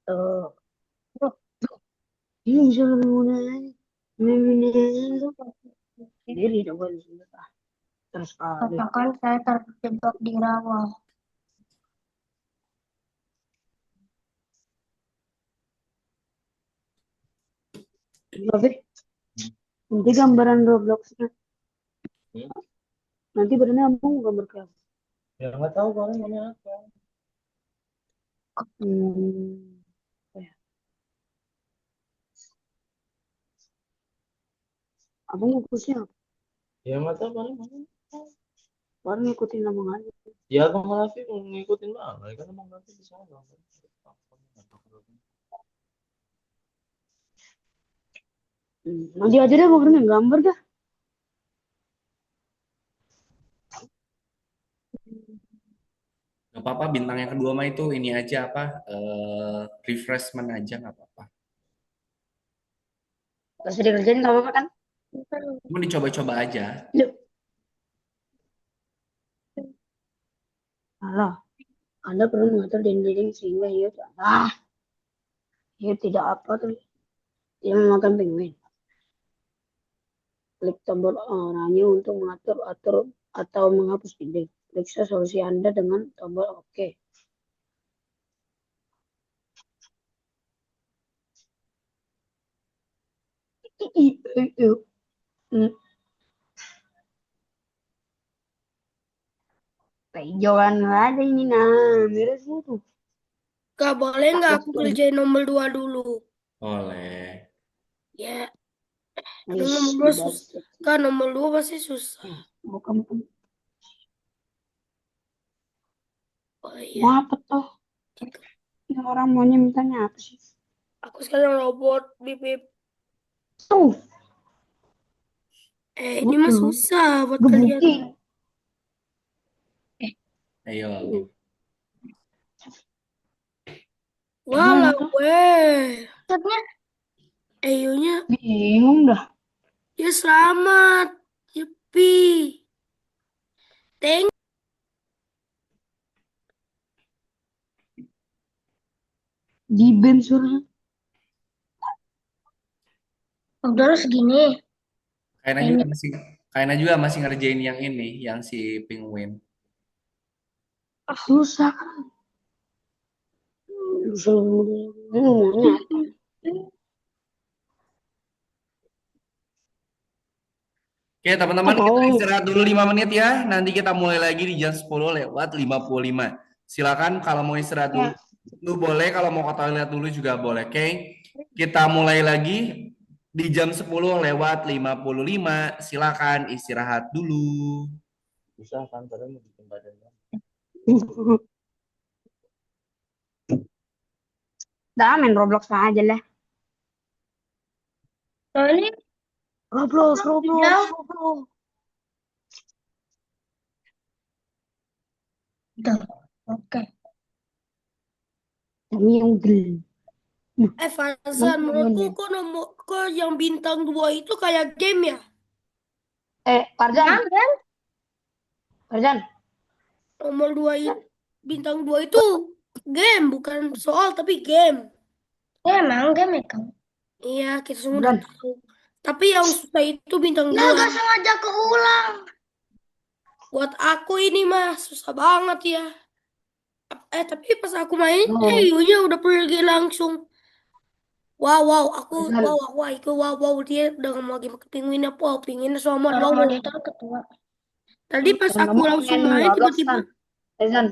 Speaker 2: Tuh. Ini bisa mulai. Sendiri coba di sini. Terus sekali.
Speaker 4: Katakan saya terjebak di rawa.
Speaker 2: Tapi nanti gambaran Robloxnya. Nanti badannya ampun gambar kayak.
Speaker 5: Ya nggak tahu kalau ini apa.
Speaker 2: Hmm. Apa ya? Abang ngikutin apa?
Speaker 5: Ya nggak tahu paling mana.
Speaker 2: Baru ngikutin abang aja.
Speaker 5: Ya Bang Raffi mau ngikutin mana? Kan Bang Raffi di sana.
Speaker 2: Nanti aja deh pokoknya gambar dah.
Speaker 1: Gak apa-apa, bintang yang kedua mah itu ini aja apa refreshment aja nggak apa-apa.
Speaker 2: Gak usah dikerjain gak apa-apa kan?
Speaker 1: Cuma dicoba-coba aja.
Speaker 2: Alah, Anda perlu mengatur dinding sehingga hiu tidak apa tuh, tidak memakan penguin. Klik tombol oranye untuk mengatur atur atau menghapus dinding. Periksa solusi Anda dengan tombol OK. Hijau kan nggak ada ini, nah merah sih tuh.
Speaker 3: Gak boleh nggak aku
Speaker 2: Takut tuh.
Speaker 3: kerjain nomor 2 dulu?
Speaker 1: Boleh.
Speaker 3: Ya,
Speaker 2: Wis,
Speaker 3: nomor 2
Speaker 2: dibalik.
Speaker 3: susah. Kan nomor 2 pasti susah.
Speaker 2: Bukan.
Speaker 3: Oh
Speaker 2: Mau
Speaker 3: iya.
Speaker 2: apa tuh? Ini orang maunya mintanya apa sih?
Speaker 3: Aku sekarang robot, bip bip.
Speaker 2: Tuh,
Speaker 3: Ini mah
Speaker 2: betul.
Speaker 3: susah buat kalian.
Speaker 2: Gebukin.
Speaker 1: Ayo.
Speaker 3: Walau weh.
Speaker 4: Maksudnya
Speaker 3: Ayonya,
Speaker 2: Bingung dah.
Speaker 3: ya selamat. Yepi. Thank
Speaker 2: Di band suruh.
Speaker 4: udah lu segini.
Speaker 1: Kayaknya juga masih ngerjain yang ini, yang si penguin.
Speaker 2: Susah kan. Maunya apa?
Speaker 1: Oke, teman-teman, kita
Speaker 2: Oh.
Speaker 1: istirahat dulu 5 menit ya. Nanti kita mulai lagi di jam 10:55. Silakan kalau mau istirahat dulu. Lu boleh, kalau mau ke toilet dulu juga boleh. Oke, kita mulai lagi di jam 10:55. Silakan istirahat dulu.
Speaker 5: Susah kan, padahal mau bikin badan.
Speaker 2: Dah main Roblox aja lah.
Speaker 4: Nah ini
Speaker 2: Roblox.
Speaker 4: udah. Oke.
Speaker 2: Kami yang gel.
Speaker 3: Farzan, menurutku kok yang bintang 2 itu kayak game ya?
Speaker 2: Farzan.
Speaker 3: Nomor 2 itu, bintang 2 itu game, bukan soal tapi game.
Speaker 4: Ya emang game ya kamu.
Speaker 3: Iya, kita semua udah tahu. Tapi yang susah itu bintang 2.
Speaker 4: Ya gak sengaja keulang.
Speaker 3: Buat aku ini mah susah banget ya. Tapi pas aku main, hiunya udah pergi langsung. Wow, dia udah nggak mau lagi makan penguin apa, penguinnya selamat, wow.
Speaker 4: Orang dia tuh ketua.
Speaker 3: Tadi pas aku
Speaker 2: Kamu
Speaker 3: langsung
Speaker 2: main
Speaker 3: main,
Speaker 2: Roblox,
Speaker 3: tiba-tiba,
Speaker 2: kan? Farzan.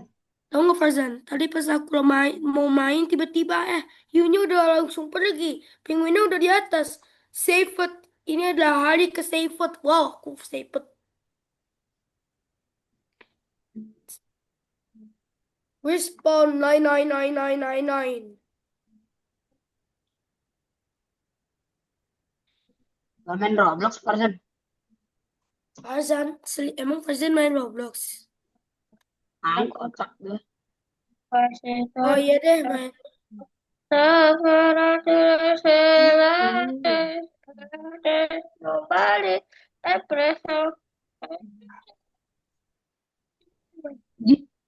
Speaker 3: tahu nggak Farzan? Tadi pas aku mau main, tiba-tiba hiunya udah langsung pergi, penguinnya udah di atas. Save it. Ini adalah hari ke save it. Wow, aku save it. Respawn 99999.
Speaker 2: Gak main Roblox, Farzan.
Speaker 3: Emang Farzan main Roblox?
Speaker 2: Main kocak deh.
Speaker 3: Oh iya deh, main.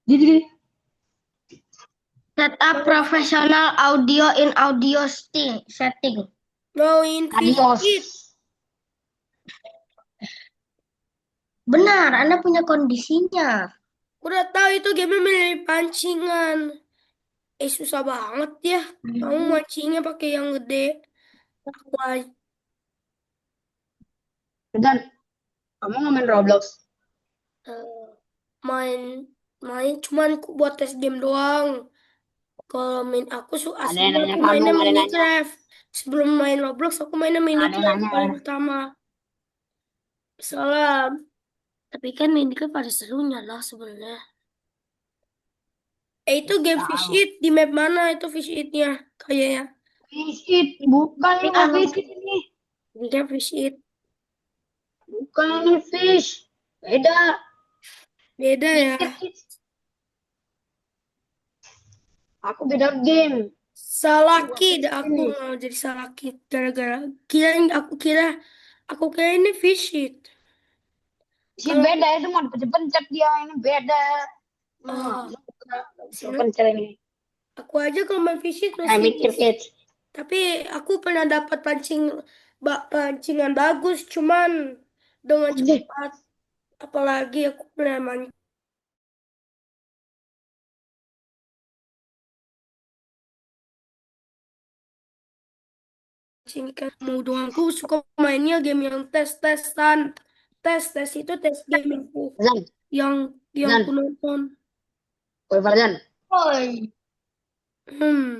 Speaker 2: Jadi.
Speaker 4: Set up professional audio in audio setting.
Speaker 3: Mauin
Speaker 2: Adios.
Speaker 3: Fish It.
Speaker 4: Benar, Anda punya kondisinya.
Speaker 3: Udah tahu itu game mirip pancingan. Susah banget ya. Kamu mancingnya pakai yang gede. Aku
Speaker 2: Dan kamu nggak main Roblox?
Speaker 3: main cuman buat tes game doang. Kalau main aku
Speaker 2: Ada yang
Speaker 3: aslinya
Speaker 2: nanya
Speaker 3: aku mainnya
Speaker 2: kamu, ada yang nanya.
Speaker 3: Minecraft. Sebelum main Roblox aku mainnya
Speaker 2: Ada yang
Speaker 3: Minecraft
Speaker 2: nanya.
Speaker 3: paling pertama. Salam. Tapi kan Minecraft ada serunya lah sebenarnya. Itu game Fish
Speaker 2: Tahu.
Speaker 3: It di map mana itu Fish It-nya? Kayaknya.
Speaker 2: Fish It, bukan ini Fish It ini.
Speaker 3: Ini kan Fish It.
Speaker 2: Bukan ini Fish. Beda.
Speaker 3: Beda ya.
Speaker 2: Aku beda game.
Speaker 3: Salakid, aku
Speaker 2: Ini.
Speaker 3: mau jadi salakid gara-gara aku kira ini visit.
Speaker 2: Si
Speaker 3: Kalau
Speaker 2: beda itu mau dipencet-pencet dia ini beda.
Speaker 3: oh, sini
Speaker 2: Pencet ini.
Speaker 3: aku aja kalau main visit
Speaker 2: Kayak mikir
Speaker 3: masinis.
Speaker 2: kids.
Speaker 3: Tapi aku pernah dapat pancingan bagus, cuman dengan
Speaker 2: Anjir.
Speaker 3: cepat. Apalagi aku pernah mancing ikan. Mau doangku suka mainnya game yang tes-tesan. Tes itu tes gamingku
Speaker 2: Farzan,
Speaker 3: yang
Speaker 2: Farzan,
Speaker 3: ku nonton.
Speaker 2: Woi Farzan.
Speaker 4: Woi,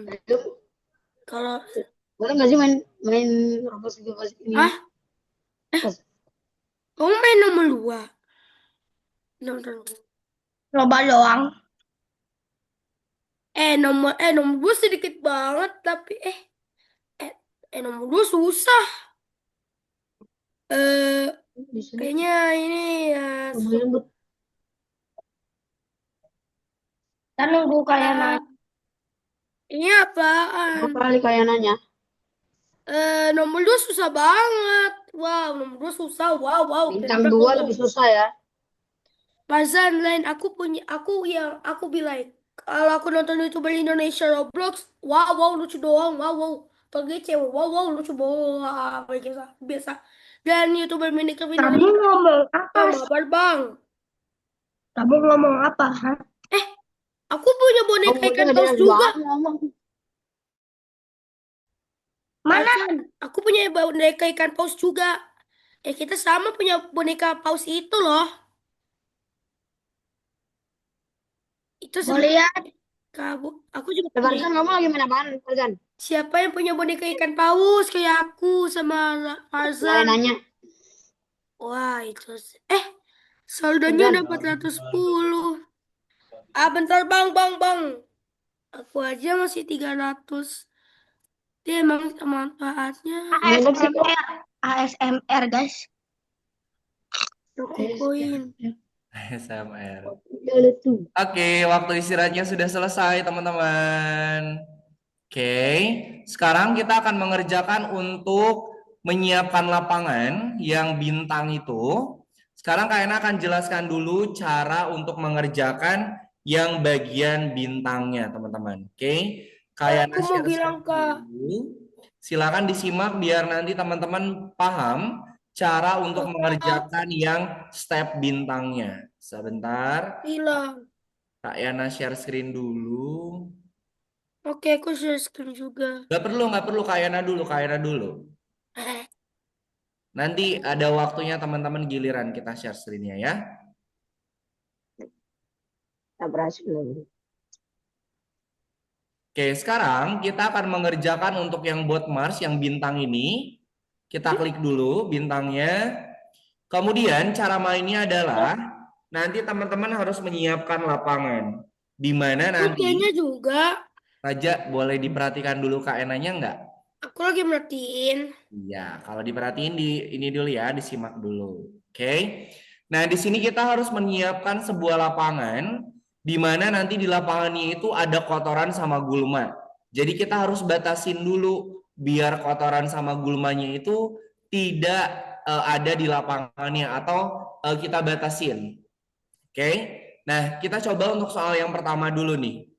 Speaker 2: Itu
Speaker 3: Kalau
Speaker 2: boleh nggak sih main main Roblox gitu pas ini?
Speaker 3: ah,
Speaker 2: Pas
Speaker 3: kamu main nomor 2. Nonton.
Speaker 4: coba doang.
Speaker 3: Nomor 2 sedikit banget tapi nomor 2 susah. Eh
Speaker 2: di sini
Speaker 3: kayaknya ini ya
Speaker 2: lumayan buat
Speaker 4: Kita nunggu kayak nanya.
Speaker 3: ini apaan?
Speaker 2: berapa kali kayak nanya.
Speaker 3: Nomor 2 susah banget. Wow, nomor 2 susah. Wow,
Speaker 2: Bintang
Speaker 3: ternyata
Speaker 2: 2
Speaker 3: kamu.
Speaker 2: lebih susah ya.
Speaker 3: Farzan lain aku bilang kalau aku nonton YouTuber Indonesia Roblox, wow lucu doang, wow pergi cewek, wow lucu bola biasa biasa. Dan YouTuber Minecraft
Speaker 4: Kamu
Speaker 3: Indonesia
Speaker 4: ngomong apa?
Speaker 3: mabar bang.
Speaker 4: Kamu ngomong apa? Hah?
Speaker 3: Aku punya boneka
Speaker 2: Kamu
Speaker 3: ikan
Speaker 2: aja
Speaker 3: paus
Speaker 2: gak
Speaker 3: juga.
Speaker 2: ngomong.
Speaker 4: Mana?
Speaker 3: Farzan, aku punya boneka ikan paus juga. Kita sama punya boneka paus itu loh. Itu
Speaker 4: Boleh
Speaker 3: sebenarnya
Speaker 4: ya?
Speaker 3: aku juga punya.
Speaker 2: Farzan kamu lagi main apaan Farzan?
Speaker 3: Siapa yang punya boneka ikan paus kayak aku sama
Speaker 2: Lari
Speaker 3: Farzan?
Speaker 2: nanya.
Speaker 3: Wah, saldonya
Speaker 2: Farzan.
Speaker 3: udah 410. Bentar bang. Aku aja masih 300. Dia emang manfaatnya.
Speaker 4: ASMR. ASMR guys.
Speaker 3: Aku koin.
Speaker 1: SMR.
Speaker 2: Udah tuh.
Speaker 1: Oke, waktu istirahatnya sudah selesai, teman-teman. Oke, sekarang kita akan mengerjakan untuk menyiapkan lapangan yang bintang itu. Sekarang Kak akan jelaskan dulu cara untuk mengerjakan yang bagian bintangnya, teman-teman. Oke, Kak
Speaker 3: Aku mau
Speaker 1: share
Speaker 3: bilang
Speaker 1: screen
Speaker 3: ke
Speaker 1: dulu. Silakan disimak biar nanti teman-teman paham cara untuk mengerjakan yang step bintangnya. Sebentar,
Speaker 3: bilang.
Speaker 1: Kak Yana share screen dulu.
Speaker 3: Oke, aku share screen juga.
Speaker 1: Nggak perlu Kak Yana dulu, Kak Yana dulu.
Speaker 3: Eh,
Speaker 1: Nanti ada waktunya teman-teman giliran kita share screen-nya ya.
Speaker 2: Tak berhasil lagi.
Speaker 1: Oke, sekarang kita akan mengerjakan untuk yang bot Mars yang bintang ini. Kita klik dulu bintangnya. Kemudian cara mainnya adalah nanti teman-teman harus menyiapkan lapangan. Di mana nanti
Speaker 3: kayaknya juga.
Speaker 1: Raja boleh diperhatikan dulu Kak Enanya nggak?
Speaker 3: Aku lagi merhatiin.
Speaker 1: Iya, kalau diperhatiin di ini dulu ya, disimak dulu. Oke. Nah, di sini kita harus menyiapkan sebuah lapangan di mana nanti di lapangannya itu ada kotoran sama gulma. Jadi kita harus batasin dulu biar kotoran sama gulmanya itu tidak ada di lapangannya atau kita batasin. Oke. Nah, kita coba untuk soal yang pertama dulu nih.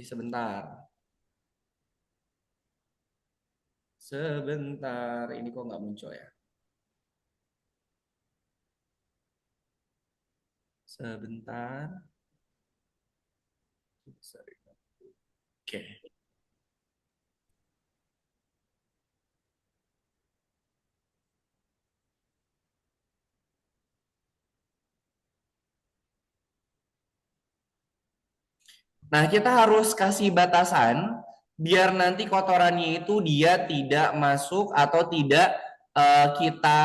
Speaker 1: Sebentar. Sebentar, ini kok nggak muncul ya? Sebentar. Oke. Nah, kita harus kasih batasan biar nanti kotorannya itu dia tidak masuk atau tidak kita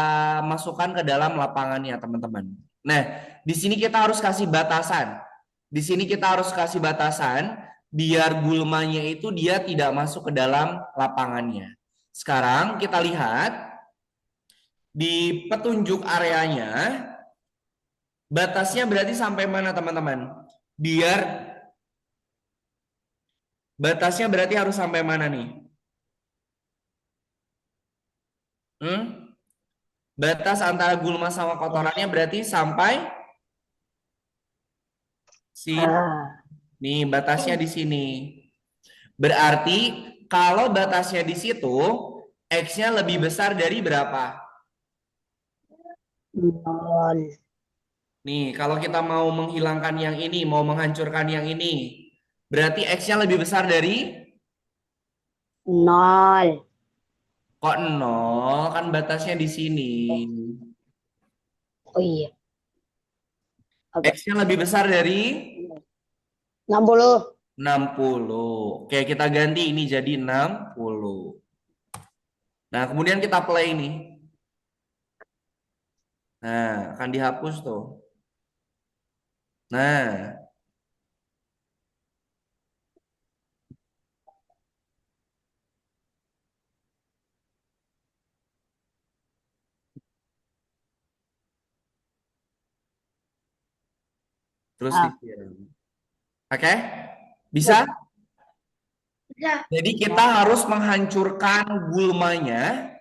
Speaker 1: masukkan ke dalam lapangannya, teman-teman. Nah, di sini kita harus kasih batasan. Di sini kita harus kasih batasan biar gulmanya itu dia tidak masuk ke dalam lapangannya. Sekarang kita lihat di petunjuk areanya, batasnya berarti sampai mana, teman-teman? Biar Batasnya berarti harus sampai mana nih? Batas antara gulma sama kotorannya berarti sampai sini.
Speaker 2: Ah,
Speaker 1: Nih, batasnya di sini. Berarti kalau batasnya di situ, X-nya lebih besar dari berapa?
Speaker 2: 0.
Speaker 1: Nih, kalau kita mau menghilangkan yang ini, mau menghancurkan yang ini, berarti X-nya lebih besar dari
Speaker 2: 0.
Speaker 1: kok 0, kan batasnya di sini.
Speaker 2: Oh iya. Oke.
Speaker 1: X-nya lebih besar dari
Speaker 2: 60.
Speaker 1: 60. Oke, kita ganti ini jadi 60. Nah, kemudian kita play nih. Nah, akan dihapus tuh. Nah, terus
Speaker 2: Ah,
Speaker 1: disiram. Oke? Bisa?
Speaker 4: Bisa.
Speaker 1: Jadi kita harus menghancurkan gulmanya.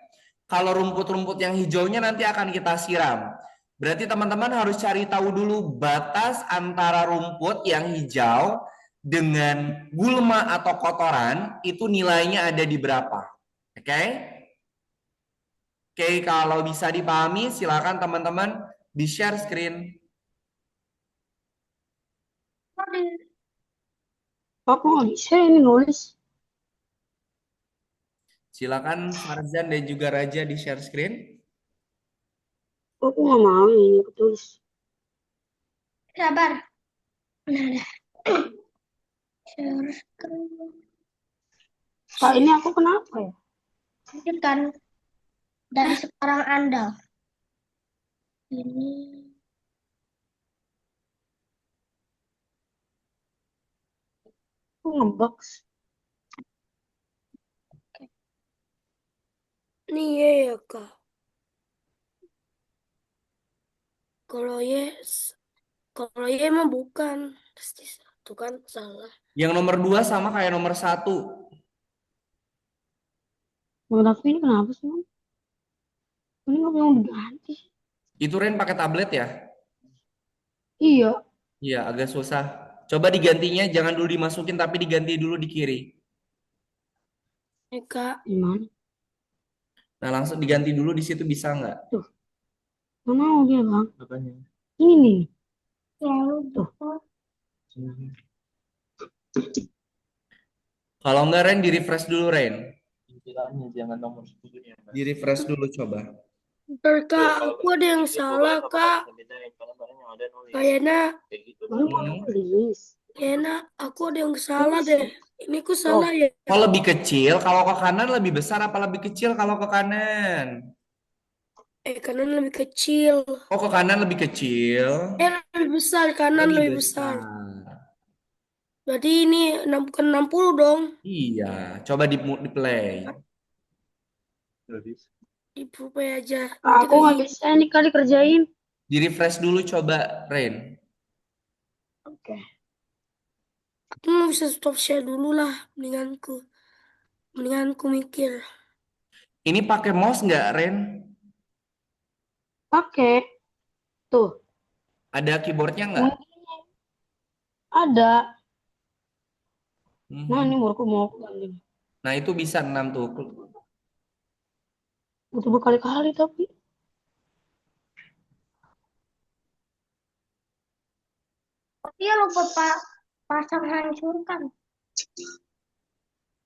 Speaker 1: Kalau rumput-rumput yang hijaunya nanti akan kita siram. Berarti teman-teman harus cari tahu dulu batas antara rumput yang hijau dengan gulma atau kotoran itu nilainya ada di berapa. Oke? Oke, kalau bisa dipahami silakan teman-teman di-share screen.
Speaker 2: aku nggak bisa ini nulis.
Speaker 1: Silakan Farzan dan juga Raja di-share screen.
Speaker 2: Aku nggak mau ini aku tulis.
Speaker 4: Sabar. Nah, dah. Share screen.
Speaker 2: Kak, ini aku kenapa ya?
Speaker 4: Lanjutkan dari sekarang Anda. Ini
Speaker 2: Aku ngebox.
Speaker 3: Nih ya Kak. Kalau yes, kalau ya emang bukan. Pasti satu kan salah.
Speaker 1: Yang nomor 2 sama kayak nomor 1.
Speaker 2: Menurut aku ini kenapa sih, Mam? Ini nggak mau diganti.
Speaker 1: Itu Ren pakai tablet ya?
Speaker 2: Iya.
Speaker 1: Iya, agak susah. Coba digantinya, jangan dulu dimasukin, tapi diganti dulu di kiri.
Speaker 3: Kak,
Speaker 2: Gimana?
Speaker 1: Nah, langsung diganti dulu di situ bisa nggak?
Speaker 2: Tuh. Nggak mau dia, Bang.
Speaker 5: Apanya?
Speaker 2: Ini nih.
Speaker 4: lalu
Speaker 2: Tuh.
Speaker 1: Kalau nggak, Ren, di-refresh dulu, Ren.
Speaker 5: Pimpilannya jangan nomor 10-nya.
Speaker 1: Di-refresh dulu, coba.
Speaker 3: bentar Kak, aku ada yang salah Kak. Kayaknya,
Speaker 5: Kayak gitu.
Speaker 2: Baru mau tulis.
Speaker 3: kayaknya aku ada yang salah deh. Ini aku salah ya.
Speaker 1: Kalau lebih kecil, kalau ke kanan lebih besar apa lebih kecil kalau ke kanan?
Speaker 3: Kanan lebih kecil.
Speaker 1: Oh, ke kanan lebih kecil.
Speaker 3: Lebih besar, kanan lebih besar.
Speaker 1: besar.
Speaker 3: Berarti ini bukan 60 dong.
Speaker 1: Iya, coba di play.
Speaker 3: Di aja.
Speaker 2: Kak, aku nggak bisa nih kali kerjain.
Speaker 1: Di-refresh dulu coba, Ren.
Speaker 2: Oke.
Speaker 3: Aku nggak bisa stop share dulu lah. Mendinganku mikir.
Speaker 1: Ini pakai mouse nggak, Ren?
Speaker 2: Pakai. Tuh.
Speaker 1: Ada keyboardnya nggak?
Speaker 2: Ada.
Speaker 1: Mhm.
Speaker 2: Nah, ini baru mau ganti.
Speaker 1: Nah, itu bisa 6 tuh.
Speaker 2: Butuh berkali-kali tapi.
Speaker 4: dia lupa pasang hancurkan.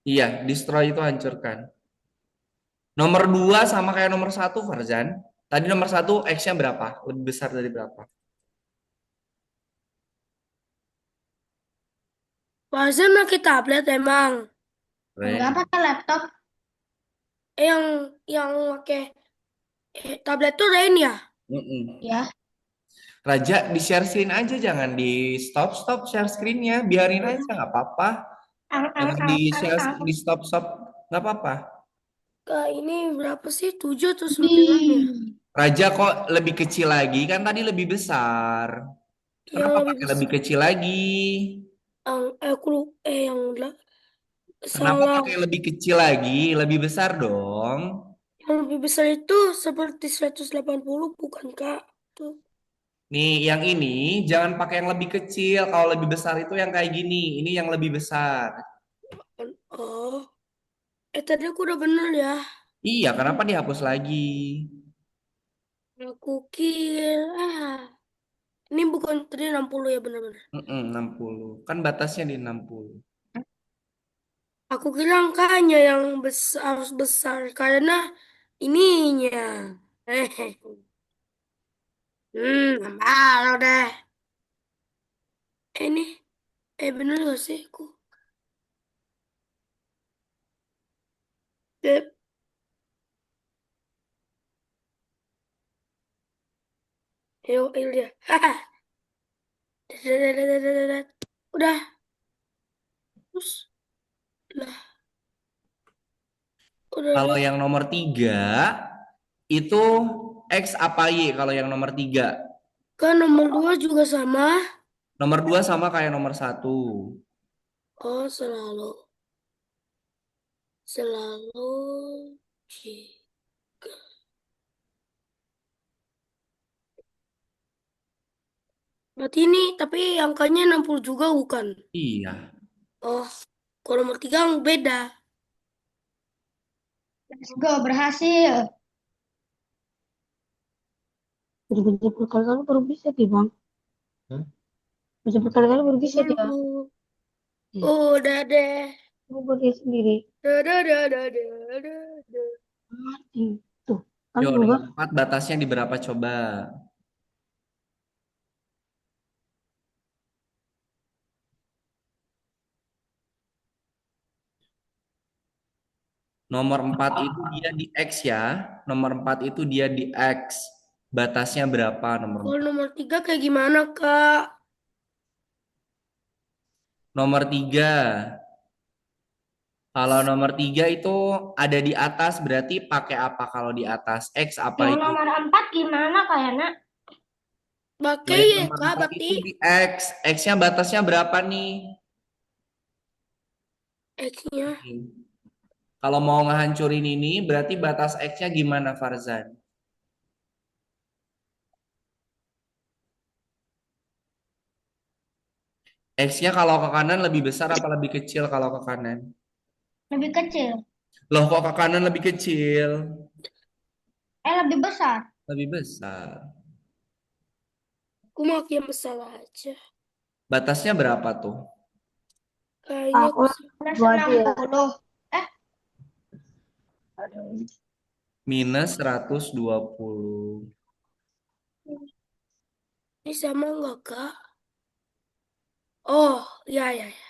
Speaker 1: Iya, destroy itu hancurkan. Nomor 2 sama kayak nomor 1, Farzan. Tadi nomor 1 X-nya berapa? Lebih besar dari berapa?
Speaker 3: Farzan pakai tablet emang.
Speaker 1: Ren.
Speaker 4: Enggak pakai laptop.
Speaker 3: Yang pakai tablet tuh Rain ya?
Speaker 1: Mm-mm.
Speaker 4: Ya.
Speaker 1: Raja, di share screen aja, jangan di stop share screennya, biarin aja nggak apa-apa. Jangan di stop nggak apa-apa.
Speaker 3: Kak, ini berapa sih? 7 atau 9 ya?
Speaker 1: Raja kok lebih kecil lagi, kan tadi lebih besar.
Speaker 3: Yang
Speaker 1: Kenapa
Speaker 3: lebih
Speaker 1: pakai
Speaker 3: besar.
Speaker 1: lebih kecil lagi?
Speaker 3: Yang
Speaker 1: Kenapa
Speaker 3: Salah.
Speaker 1: pakai yang lebih kecil lagi? Lebih besar dong.
Speaker 3: Yang lebih besar itu seperti 180 bukan, Kak? Tuh.
Speaker 1: Nih, yang ini jangan pakai yang lebih kecil. Kalau lebih besar itu yang kayak gini. Ini yang lebih besar.
Speaker 3: Oh, tadi aku udah bener ya.
Speaker 1: Iya, kenapa dihapus lagi?
Speaker 3: Aku kira. Ini bukan tadi 60 ya, benar-benar.
Speaker 1: 60. Kan batasnya di 60.
Speaker 3: Aku kira angkanya yang besar harus besar karena ininya. Hehehe. Nambah deh. Ini, bener gak sih aku? Eh, ayo dia. Haha. Dadadadadadadad. Udah, terus, lah,
Speaker 1: Kalau
Speaker 3: udah.
Speaker 1: yang nomor 3 itu X apa Y kalau yang nomor 3?
Speaker 3: Kan nomor 2 juga sama.
Speaker 1: Nomor 2 sama kayak nomor 1.
Speaker 3: Oh, selalu G. Berarti ini, tapi angkanya 60 juga bukan?
Speaker 1: Iya.
Speaker 3: Oh, kalau nomor 3 beda.
Speaker 4: Let's go, berhasil.
Speaker 2: Baca berkali-kali baru bisa sih, Bang.
Speaker 1: Hah?
Speaker 2: Baca berkali-kali baru bisa dia.
Speaker 3: Dulu.
Speaker 2: Iya.
Speaker 3: Udah deh.
Speaker 2: Coba buat dia sendiri.
Speaker 3: Dadadadadadadada.
Speaker 2: Mati. Tuh, kan
Speaker 1: Yo, nomor
Speaker 2: berubah.
Speaker 1: 4 batasnya di berapa coba? Nomor 4 itu dia di X ya. Nomor 4 itu dia di X. Batasnya berapa nomor
Speaker 3: Kalau
Speaker 1: 4?
Speaker 3: nomor 3 kayak gimana, Kak?
Speaker 1: Nomor 3. Kalau nomor 3 itu ada di atas berarti pakai apa kalau di atas? X apa
Speaker 4: Yang
Speaker 1: Y?
Speaker 4: nomor 4 gimana kayaknya?
Speaker 1: Kalau
Speaker 3: Pakai
Speaker 1: yang
Speaker 3: ya,
Speaker 1: nomor
Speaker 3: Kak,
Speaker 1: 4
Speaker 3: berarti
Speaker 1: itu di X. X-nya batasnya berapa nih?
Speaker 3: X-nya.
Speaker 1: Kalau mau ngehancurin ini berarti batas X-nya gimana Farzan? X-nya kalau ke kanan lebih besar apa lebih kecil kalau ke kanan?
Speaker 4: Lebih kecil.
Speaker 1: Loh kok ke kanan lebih kecil?
Speaker 4: Lebih besar.
Speaker 1: Lebih besar.
Speaker 3: Aku mau yang besar aja.
Speaker 1: Batasnya berapa tuh?
Speaker 3: Kayaknya
Speaker 2: Aku
Speaker 3: aku
Speaker 4: Plus
Speaker 2: dua aja ya.
Speaker 4: 60. Eh,
Speaker 2: Aduh.
Speaker 1: Minus 120.
Speaker 3: ini sama nggak, Kak? Oh, ya, ya, ya.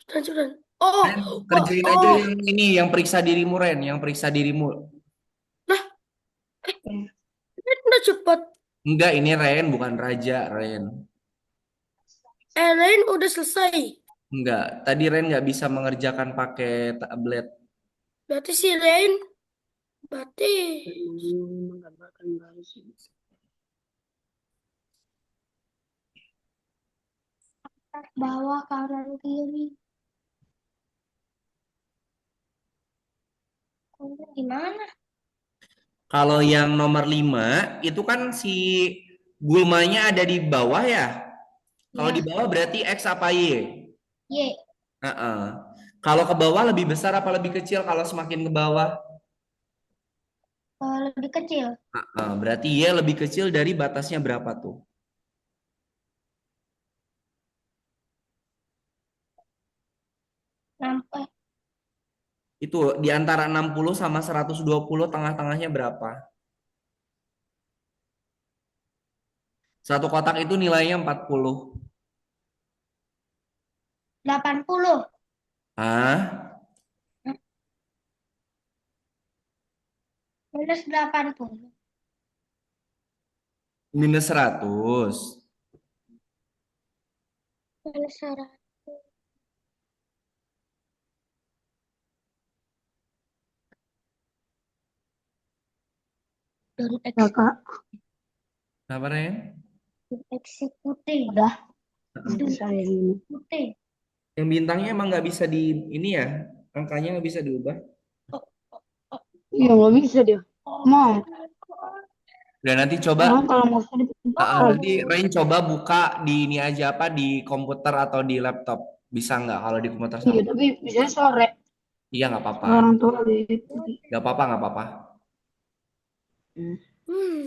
Speaker 3: Sudah.
Speaker 1: Ren,
Speaker 3: Oh, oh,
Speaker 1: kerjain aja
Speaker 3: oh.
Speaker 1: yang ini, yang periksa dirimu Ren, yang periksa dirimu.
Speaker 3: Nah, ini udah cepet.
Speaker 1: Enggak, ini Ren, bukan Raja, Ren.
Speaker 3: Lain udah selesai.
Speaker 1: Enggak, tadi Ren nggak bisa mengerjakan pakai tablet.
Speaker 3: Berarti si Lain, berarti
Speaker 2: Menggambarkan garis ini.
Speaker 4: bawah, kanan, kiri. Gimana?
Speaker 1: Kalau yang nomor 5 itu kan si gulmanya ada di bawah ya. Kalau di
Speaker 4: Ya,
Speaker 1: bawah berarti X apa Y?
Speaker 4: Y.
Speaker 1: Heeh. Kalau ke bawah lebih besar apa lebih kecil kalau semakin ke bawah?
Speaker 4: Lebih kecil.
Speaker 1: Berarti Y lebih kecil dari batasnya berapa tuh?
Speaker 4: Nampak.
Speaker 1: Itu di antara 60 sama 120 tengah-tengahnya berapa? Satu kotak itu nilainya 40.
Speaker 4: 80.
Speaker 1: Hah?
Speaker 4: Minus 80.
Speaker 1: Minus 100.
Speaker 4: Minus 100. Dari
Speaker 2: Ya, Kak.
Speaker 1: Apa Ren?
Speaker 4: eksekutif.
Speaker 2: Udah.
Speaker 1: Heeh.
Speaker 2: Bisa yang ini.
Speaker 4: Eksekutif.
Speaker 1: Yang bintangnya emang nggak bisa di ini ya, angkanya nggak bisa diubah.
Speaker 2: Iya, nggak bisa dia. Mau.
Speaker 1: Dan nanti coba,
Speaker 2: Orang kalau mau usah dipintar.
Speaker 1: nanti Rain coba buka di ini aja apa di komputer atau di laptop. Bisa nggak kalau di komputer
Speaker 2: Iya,
Speaker 1: sama?
Speaker 2: tapi bisa sore.
Speaker 1: Iya nggak apa-apa,
Speaker 2: Kalau orang tua gitu.
Speaker 1: nggak apa-apa, nggak apa-apa.
Speaker 2: Hmm.
Speaker 3: Hmm.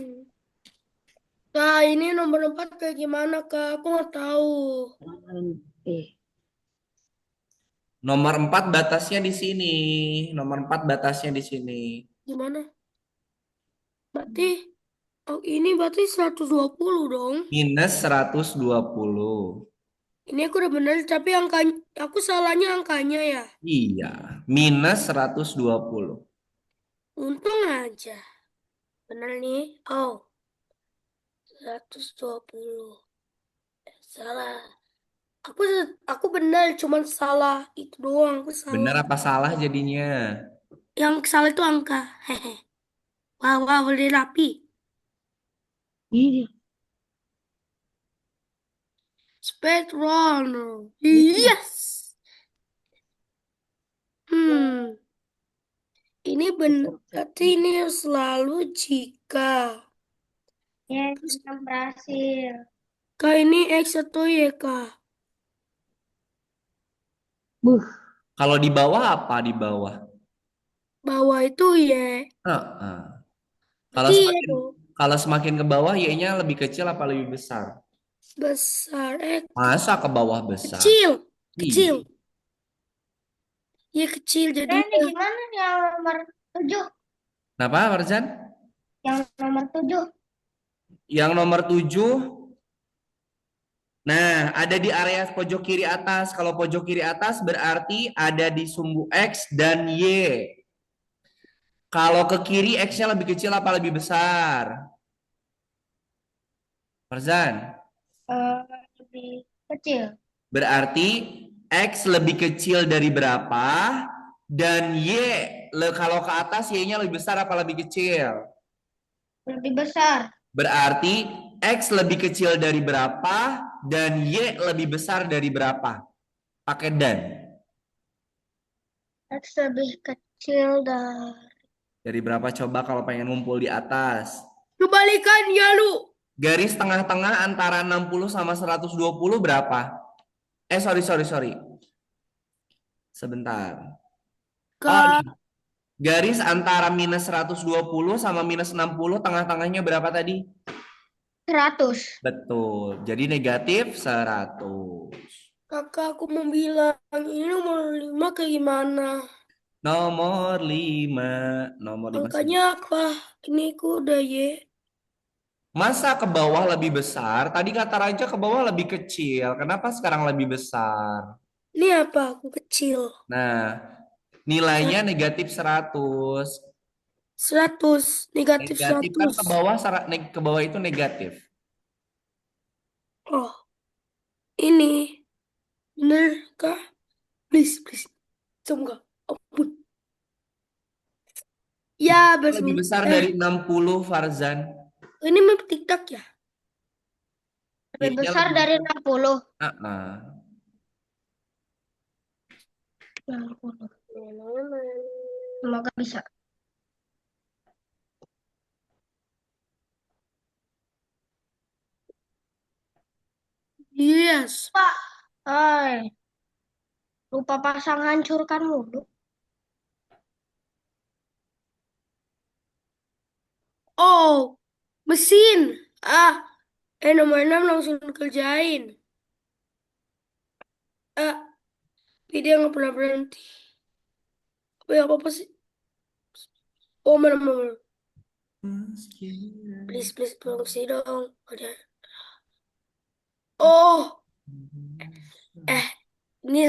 Speaker 3: Nah, ini nomor 4 kayak gimana, Kak? Aku nggak tahu.
Speaker 2: Eh,
Speaker 1: Nomor 4 batasnya di sini. Nomor 4 batasnya di sini.
Speaker 3: Gimana? Berarti, oh ini berarti 120 dong.
Speaker 1: Minus 120.
Speaker 3: Ini aku udah bener, tapi angkanya, aku salahnya angkanya ya.
Speaker 1: Iya, minus 120.
Speaker 3: Untung aja. Bener nih. Oh, 120. Salah. Aku benar, cuman salah itu doang. Aku salah.
Speaker 1: Benar apa salah jadinya?
Speaker 3: Yang salah itu angka. Hehe. Wah, wah, boleh rapi.
Speaker 2: ini
Speaker 3: Speed runner. Yes. Hmm. Ini benar. Berarti ini selalu jika.
Speaker 4: Ya, kita berhasil.
Speaker 3: Kak ini X atau Y, Kak?
Speaker 2: Buh,
Speaker 1: Kalau di bawah apa di bawah?
Speaker 3: Bawah itu Y.
Speaker 1: Heeh. Kalau
Speaker 3: Berarti Y
Speaker 1: semakin
Speaker 3: dong.
Speaker 1: kalau semakin ke bawah y-nya lebih kecil apa lebih besar?
Speaker 3: Besar.
Speaker 1: Masa ke bawah besar?
Speaker 3: Kecil.
Speaker 1: Iya.
Speaker 3: Kecil. Y kecil
Speaker 4: Ini
Speaker 3: jadinya.
Speaker 4: gimana yang nomor 7?
Speaker 1: Kenapa, Farzan?
Speaker 4: Yang nomor 7.
Speaker 1: Yang nomor 7. Nah, ada di area pojok kiri atas. Kalau pojok kiri atas berarti ada di sumbu X dan Y. Kalau ke kiri X-nya lebih kecil apa lebih besar? Farzan,
Speaker 4: Lebih kecil.
Speaker 1: berarti X lebih kecil dari berapa? Dan Y, kalau ke atas Y-nya lebih besar apa lebih kecil?
Speaker 4: Lebih besar.
Speaker 1: Berarti X lebih kecil dari berapa dan Y lebih besar dari berapa? Pakai dan.
Speaker 4: X lebih kecil dari
Speaker 1: Dari berapa coba kalau pengen ngumpul di atas?
Speaker 3: Kebalikan ya lu.
Speaker 1: Garis tengah-tengah antara 60 sama 120 berapa? Sorry. Sebentar. Oh,
Speaker 3: Kak,
Speaker 1: garis antara minus 120 sama minus 60 tengah-tengahnya berapa tadi?
Speaker 4: 100.
Speaker 1: Betul. Jadi negatif 100.
Speaker 3: kakak aku mau bilang ini nomor 5 kayak gimana?
Speaker 1: Nomor 5. Nomor 5.
Speaker 3: Angkanya apa? Ini aku udah Y.
Speaker 1: Masa ke bawah lebih besar? Tadi kata Raja ke bawah lebih kecil. Kenapa sekarang lebih besar?
Speaker 3: Ini apa? Aku kecil.
Speaker 1: Nah, nilainya negatif 100.
Speaker 3: 100. Negatif
Speaker 1: Negatif kan
Speaker 3: 100.
Speaker 1: ke bawah itu negatif.
Speaker 3: Oh, ini. Bener kah? Please, please. Semoga. Ampun. Ya,
Speaker 1: Lebih besar dari 60, Farzan.
Speaker 3: ini map TikTok ya?
Speaker 4: Lebih
Speaker 1: Y-nya
Speaker 4: besar
Speaker 1: lebih
Speaker 4: dari
Speaker 1: besar.
Speaker 4: 60.
Speaker 1: Ah.
Speaker 4: 60. Semoga bisa.
Speaker 3: Yes.
Speaker 4: Hai. Lupa pasang hancurkan mulu.
Speaker 3: Oh, mesin. Nomor 6 langsung kerjain. Tapi dia nggak pernah berhenti. Apa sih? Oh, mana. Please, tolong sih dong. Ada. Oh, ini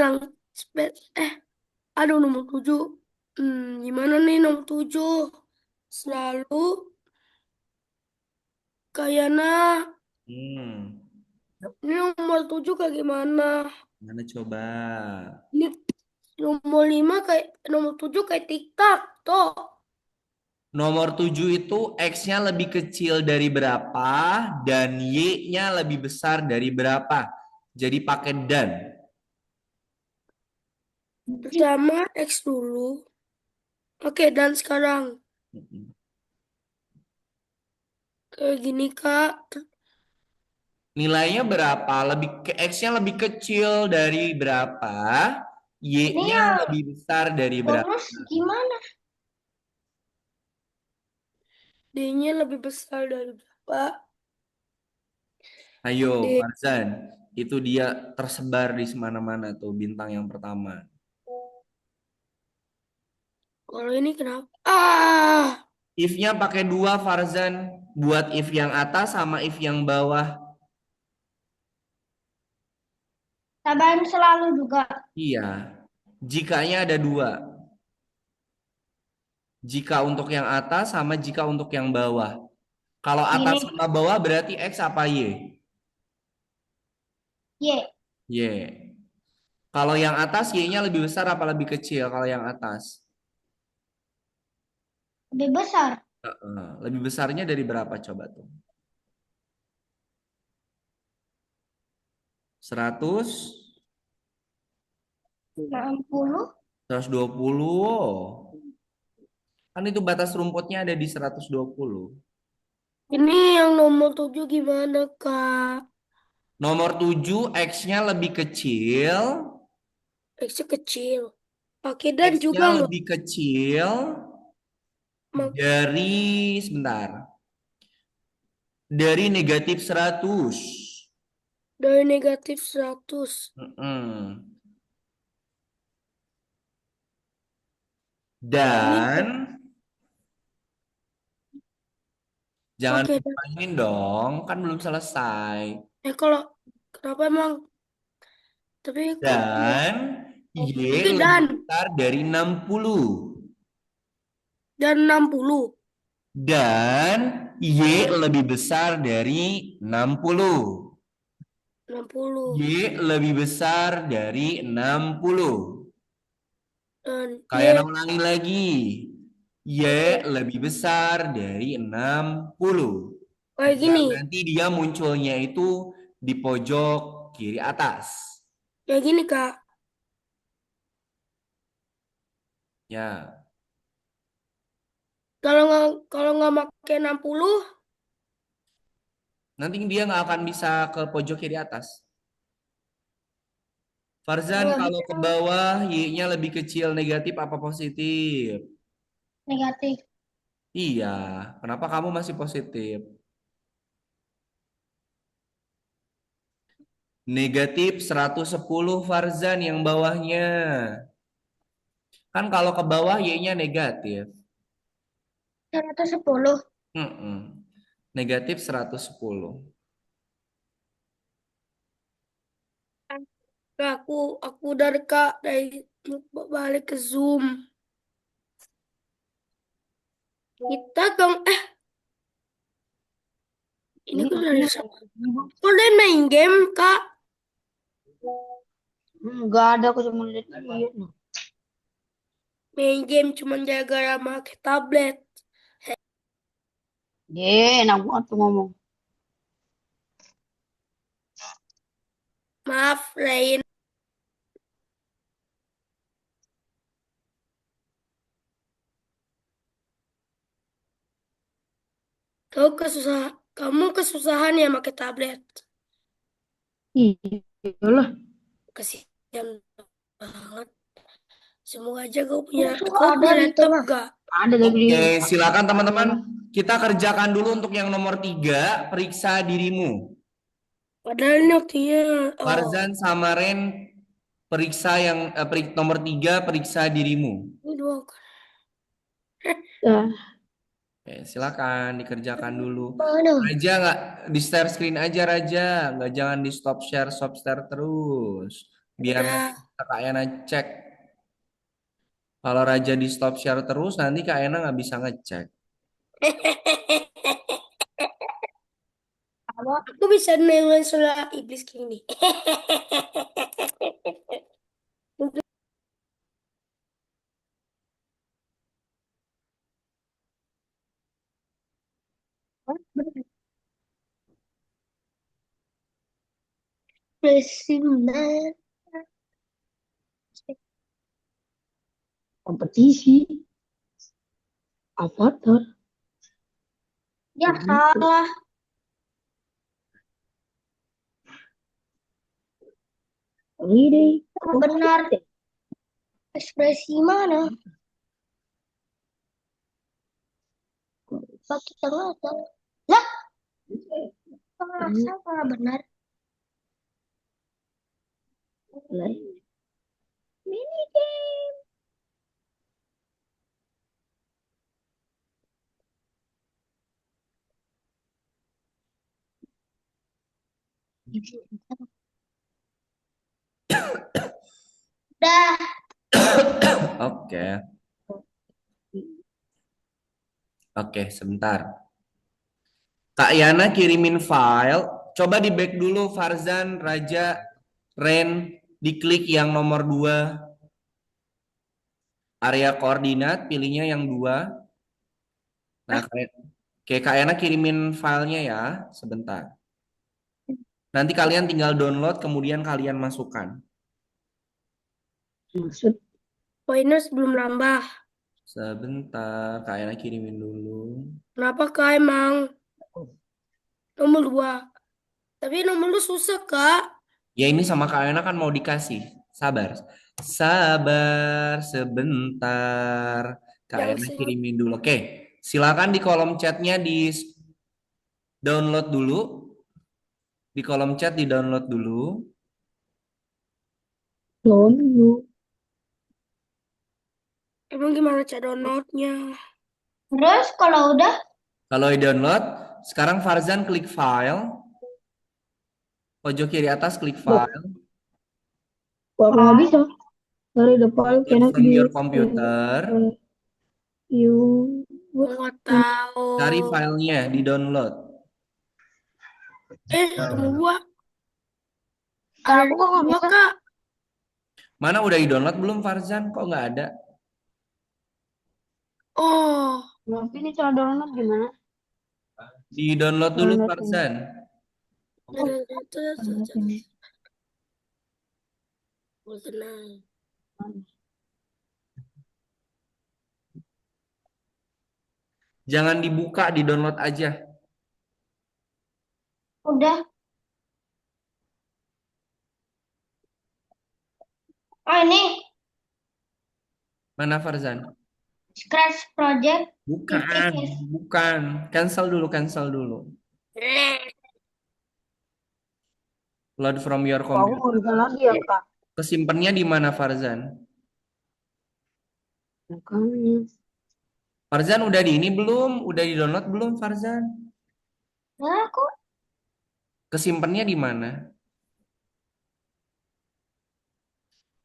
Speaker 3: aduh nomor 7. Gimana nih nomor 7? Selalu kayaknya
Speaker 1: Hmm.
Speaker 3: ini nomor 7 kayak gimana?
Speaker 1: Mana coba?
Speaker 3: Ini nomor 5 kayak nomor 7 kayak TikTok tuh.
Speaker 1: Nomor 7 itu X-nya lebih kecil dari berapa dan Y-nya lebih besar dari berapa. Jadi pakai dan.
Speaker 3: Pertama X dulu. Oke, dan sekarang kayak gini, Kak.
Speaker 1: Nilainya berapa? X-nya lebih kecil dari berapa?
Speaker 4: Ini
Speaker 1: Y-nya
Speaker 4: yang
Speaker 1: lebih besar dari berapa?
Speaker 4: bonus gimana?
Speaker 3: D-nya lebih besar dari berapa?
Speaker 1: Ayo,
Speaker 3: D.
Speaker 1: Farzan. Itu dia tersebar di semana-mana tuh bintang yang pertama.
Speaker 3: Kalau ini kenapa? Ah,
Speaker 1: If-nya pakai 2, Farzan. Buat if yang atas sama if yang bawah.
Speaker 4: Tambahan selalu juga.
Speaker 1: Iya. Jikanya ada 2. Jika untuk yang atas sama jika untuk yang bawah. Kalau atas
Speaker 4: Ini
Speaker 1: sama bawah berarti X apa Y?
Speaker 4: Y
Speaker 1: Y. Kalau yang atas Y-nya lebih besar apa lebih kecil kalau yang atas?
Speaker 4: lebih besar.
Speaker 1: Lebih besarnya dari berapa coba tuh? 100?
Speaker 4: 60.
Speaker 1: 120? Oh. Kan itu batas rumputnya ada di 120.
Speaker 3: ini yang nomor 7 gimana, Kak?
Speaker 1: Nomor 7 X-nya lebih kecil.
Speaker 3: X-nya kecil. Oke, dan
Speaker 1: X-nya
Speaker 3: juga nggak
Speaker 1: lebih kecil
Speaker 3: mak-
Speaker 1: dari, sebentar, dari negatif 100.
Speaker 3: dari negatif 100.
Speaker 1: Mm-mm.
Speaker 3: Ini
Speaker 1: Dan jangan
Speaker 3: oke.
Speaker 1: dimainin dong, kan belum selesai.
Speaker 3: Kalau kenapa emang? Tapi kok
Speaker 1: Dan Y
Speaker 3: oke,
Speaker 1: lebih besar dari 60.
Speaker 3: dan 60.
Speaker 1: Dan Y lebih besar dari 60.
Speaker 3: 60
Speaker 1: Y lebih besar dari 60.
Speaker 3: dan
Speaker 1: Kayak
Speaker 3: Y.
Speaker 1: ulangi lagi. Y
Speaker 3: Oke,
Speaker 1: lebih besar dari 60.
Speaker 3: kayak
Speaker 1: Dan
Speaker 3: gini.
Speaker 1: nanti dia munculnya itu di pojok kiri atas.
Speaker 3: Kayak gini, Kak.
Speaker 1: Ya,
Speaker 3: Kalau nggak pakai 60,
Speaker 1: nanti dia nggak akan bisa ke pojok kiri atas. Farzan,
Speaker 3: kalau
Speaker 1: kalau ke bawah Y-nya lebih kecil, negatif apa positif?
Speaker 4: Negatif.
Speaker 1: Iya, kenapa kamu masih positif? Negatif 110 Farzan yang bawahnya. Kan kalau ke bawah Y-nya negatif.
Speaker 4: 110.
Speaker 1: Mm-mm. Negatif 110.
Speaker 3: Kak, aku dari Kak dari balik ke Zoom. Kita dong ini
Speaker 2: Ini
Speaker 3: kan dari
Speaker 2: artinya
Speaker 3: siapa? Kalian main game, Kak?
Speaker 2: enggak ada, aku cuma lihat lihat.
Speaker 3: Main game cuma jaga pakai tablet.
Speaker 2: Enak banget tuh ngomong.
Speaker 3: Maaf, Rain. Kamu kesusahan ya pakai tablet.
Speaker 2: Iyalah,
Speaker 3: Kasihan banget. Semoga aja
Speaker 4: Musuh
Speaker 3: kau
Speaker 4: ada
Speaker 3: punya
Speaker 4: di
Speaker 3: laptop
Speaker 4: tengah.
Speaker 3: gak?
Speaker 2: ada tapi
Speaker 1: Oke,
Speaker 2: dia
Speaker 1: silakan teman-teman. Kita kerjakan dulu untuk yang nomor 3, periksa dirimu.
Speaker 3: Padahal ini artinya,
Speaker 1: Farzan sama Ren, periksa yang nomor 3, periksa dirimu.
Speaker 3: ini dua.
Speaker 2: ya.
Speaker 1: Oke, silakan dikerjakan dulu.
Speaker 4: Mana?
Speaker 1: Raja nggak di share screen aja Raja, nggak jangan di stop share terus. Biar nanti
Speaker 3: Udah.
Speaker 1: Kak Yana cek. Kalau Raja di stop share terus, nanti Kak Yana nggak bisa ngecek.
Speaker 3: Aku bisa nilai suara iblis gini. Presiden.
Speaker 2: kompetisi, avatar,
Speaker 4: Ya
Speaker 2: begitu.
Speaker 4: salah.
Speaker 2: Holiday,
Speaker 4: Benar. Ekspresi mana? Bagi tengah atau lah, salah benar. Mini game. Dah.
Speaker 1: Oke. Oke, sebentar. Kak Yana kirimin file. Coba di back dulu Farzan, Raja, Ren. Diklik yang nomor 2. Area koordinat, pilihnya yang 2. Nah, Kak Yana kirimin filenya ya. Sebentar. Nanti kalian tinggal download, kemudian kalian masukkan.
Speaker 2: Maksud
Speaker 3: Poinnya belum nambah.
Speaker 1: Sebentar, Kak Yana kirimin dulu.
Speaker 3: Kenapa Kak emang? Nomor 2. Tapi nomor lu susah Kak.
Speaker 1: Ya ini sama Kak Yana kan mau dikasih. Sabar. Sabar sebentar. Kak
Speaker 3: Yang
Speaker 1: Yana
Speaker 3: sih.
Speaker 1: kirimin dulu. Oke, silakan di kolom chatnya di download dulu. Di kolom chat di download dulu.
Speaker 2: dulu.
Speaker 3: Emang gimana cara downloadnya?
Speaker 4: Terus kalau udah
Speaker 1: Kalau di download, sekarang Farzan klik file. Pojok kiri atas klik file.
Speaker 2: Gua nggak bisa dari depan
Speaker 1: Download
Speaker 2: cannot
Speaker 1: from
Speaker 2: be
Speaker 1: your computer.
Speaker 2: you
Speaker 3: Gua nggak tahu.
Speaker 1: Cari filenya, di download.
Speaker 3: Nomor 2.
Speaker 2: Kalau
Speaker 3: Ada
Speaker 2: aku kok nggak
Speaker 3: dua
Speaker 2: bisa.
Speaker 3: Kak.
Speaker 1: Mana udah di download belum Farzan? Kok nggak ada?
Speaker 3: Oh.
Speaker 2: Tapi ini cara download gimana?
Speaker 1: Di download dulu
Speaker 2: Download ini.
Speaker 1: Farzan.
Speaker 2: Download ini.
Speaker 3: Tenang.
Speaker 1: Jangan dibuka, di download aja.
Speaker 4: udah. Ah ini
Speaker 1: Mana Farzan?
Speaker 4: Scratch Project
Speaker 1: Bukan,
Speaker 4: 56.
Speaker 1: bukan. Cancel dulu, cancel dulu. Load from your
Speaker 2: Kok aku
Speaker 1: computer.
Speaker 2: mau bisa lagi ya kak?
Speaker 1: Kesimpannya di mana Farzan?
Speaker 2: Makanya.
Speaker 1: Farzan udah di ini belum? Udah di download belum Farzan?
Speaker 4: Nah, aku
Speaker 1: Kesimpannya di mana?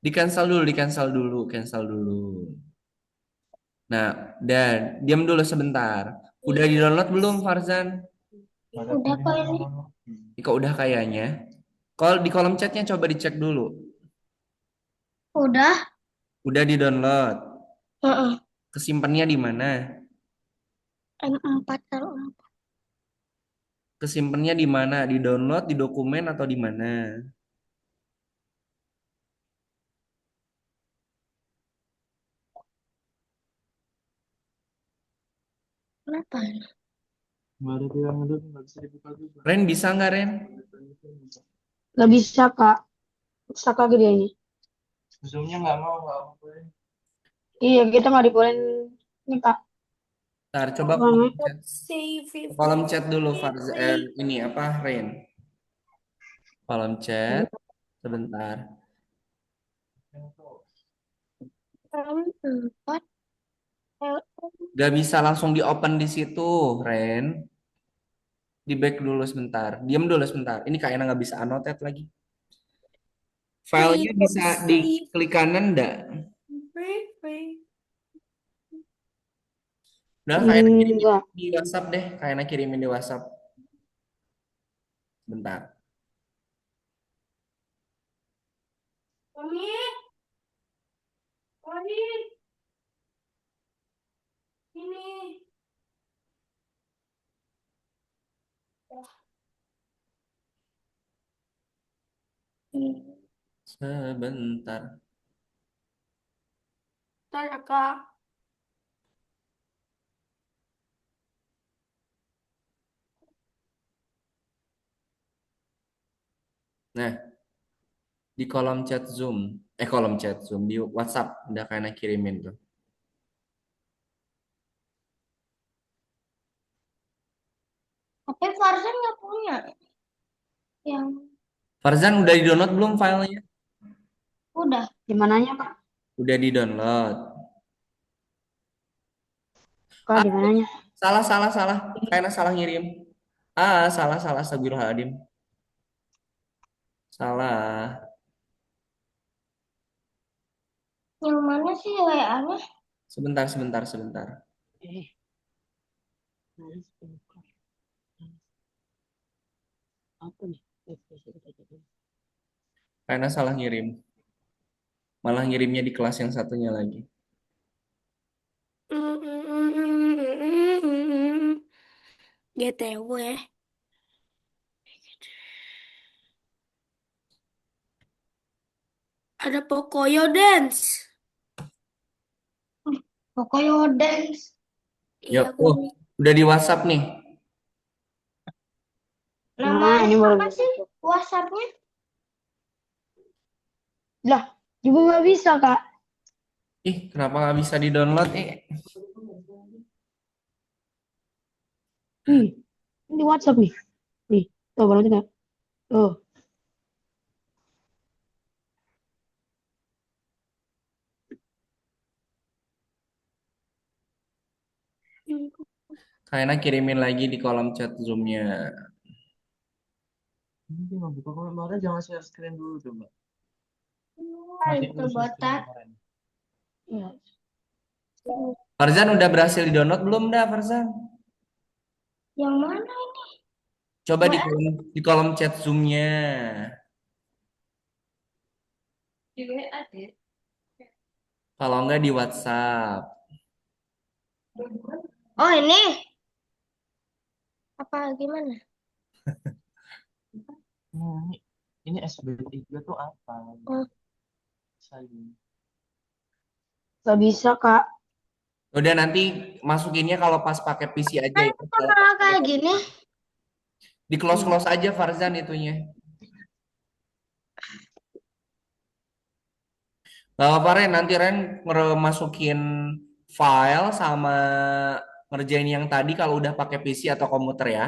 Speaker 1: Di cancel dulu, di cancel dulu, cancel dulu. Nah, dan diam dulu sebentar. Udah di download belum Farzan?
Speaker 4: udah kok ini.
Speaker 1: Kok udah kayaknya. Kalau di kolom chatnya coba dicek dulu.
Speaker 4: Udah.
Speaker 1: Udah di download.
Speaker 4: Heeh.
Speaker 1: Kesimpannya di mana?
Speaker 4: M4 kalau
Speaker 1: Kesimpannya di mana? Di download, di dokumen atau di mana?
Speaker 4: kenapa?
Speaker 5: Nggak ada yang ada, nggak bisa dibuka juga.
Speaker 1: Ren bisa nggak Ren?
Speaker 2: Gak bisa kak. Stuck lagi dia ini.
Speaker 5: Zoomnya nggak mau, nggak boleh.
Speaker 2: Iya kita nggak dibolehin ini kak.
Speaker 1: Ntar coba
Speaker 2: Apa namanya?
Speaker 3: Save
Speaker 1: ke kolom chat dulu ini apa Ren? Kolom chat sebentar.
Speaker 4: M4.
Speaker 1: Gak bisa langsung di open di situ Ren. Di back dulu sebentar. Diam dulu sebentar. Ini kayaknya nggak bisa annotate lagi. Filenya bisa diklik kanan enggak? Udah kayaknya kirimin
Speaker 2: Enggak.
Speaker 1: di WhatsApp deh. Kayaknya kirimin di WhatsApp. Bentar.
Speaker 3: Mami, Mami, ini.
Speaker 1: Sebentar.
Speaker 3: Bentar ya, Kak.
Speaker 1: Nah, di kolom chat Zoom, kolom chat Zoom di WhatsApp udah kalian kirimin tuh.
Speaker 4: Tapi Farzan nggak punya yang
Speaker 1: Farzan udah di-download belum filenya?
Speaker 4: udah.
Speaker 2: Di mananya, Kak?
Speaker 1: Udah di-download.
Speaker 2: Kak,
Speaker 1: Ah,
Speaker 2: di mananya?
Speaker 1: salah. Kayaknya salah ngirim. Salah. Astagfirullahaladzim. Salah.
Speaker 4: Yang mana sih WA-nya?
Speaker 1: Sebentar.
Speaker 2: Eh, mana sih? Apa nih?
Speaker 1: Kayaknya salah ngirim. Malah ngirimnya di kelas yang satunya lagi.
Speaker 3: GTW. Ada Pocoyo Dance.
Speaker 4: Pokoknya dance.
Speaker 3: Iya,
Speaker 1: Yuk, udah di WhatsApp nih.
Speaker 4: Namanya
Speaker 2: ini baru
Speaker 4: apa sih WhatsApp-nya?
Speaker 2: Lah, juga nggak bisa, Kak.
Speaker 1: Ih, kenapa nggak bisa di-download?
Speaker 2: Nih, ini di WhatsApp nih. Nih, tuh baru juga. Tuh.
Speaker 1: Kayaknya kirimin lagi di kolom chat Zoom-nya.
Speaker 5: Ini dia nggak buka kemarin, jangan share screen dulu coba.
Speaker 4: Itu botak.
Speaker 2: Iya.
Speaker 1: Farzan udah berhasil di-download belum dah, Farzan?
Speaker 4: Yang mana ini?
Speaker 1: Coba di kolom chat Zoom-nya. Kalau nggak di WhatsApp.
Speaker 4: Oh ini. Apa gimana?
Speaker 5: Ini SB3 tuh apa?
Speaker 4: Oh.
Speaker 2: Nggak bisa, Kak.
Speaker 1: Udah nanti masukinnya kalau pas pakai PC aja ya.
Speaker 4: Malah kayak gini.
Speaker 1: Di close aja Farzan itunya. Gak apa-apa Ren, nanti Ren masukin file sama ngerjain yang tadi kalau udah pakai PC atau komputer ya.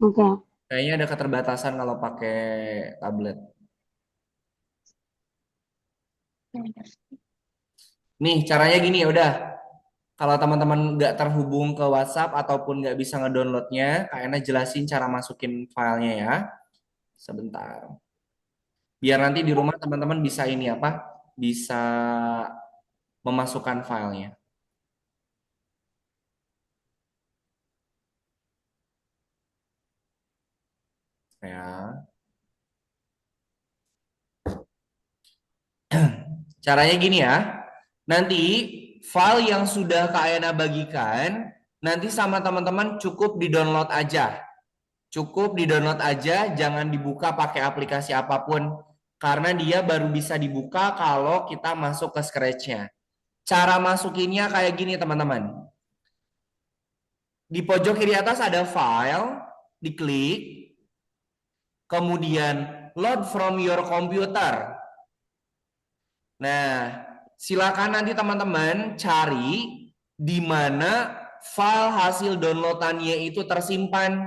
Speaker 2: Oke.
Speaker 1: Kayaknya ada keterbatasan kalau pakai tablet. Nih caranya gini ya udah. Kalau teman-teman nggak terhubung ke WhatsApp ataupun nggak bisa ngedownloadnya, kayaknya jelasin cara masukin filenya ya. Sebentar. Biar nanti di rumah teman-teman bisa ini apa? Bisa memasukkan filenya. Ya. Caranya gini ya. Nanti file yang sudah Kak Ayana bagikan, nanti sama teman-teman cukup di-download aja. Cukup di-download aja, jangan dibuka pakai aplikasi apapun. Karena dia baru bisa dibuka kalau kita masuk ke Scratch-nya. Cara masukinnya kayak gini teman-teman. Di pojok kiri atas ada file, diklik. Kemudian load from your computer. Nah, silakan nanti teman-teman cari di mana file hasil downloadannya itu tersimpan.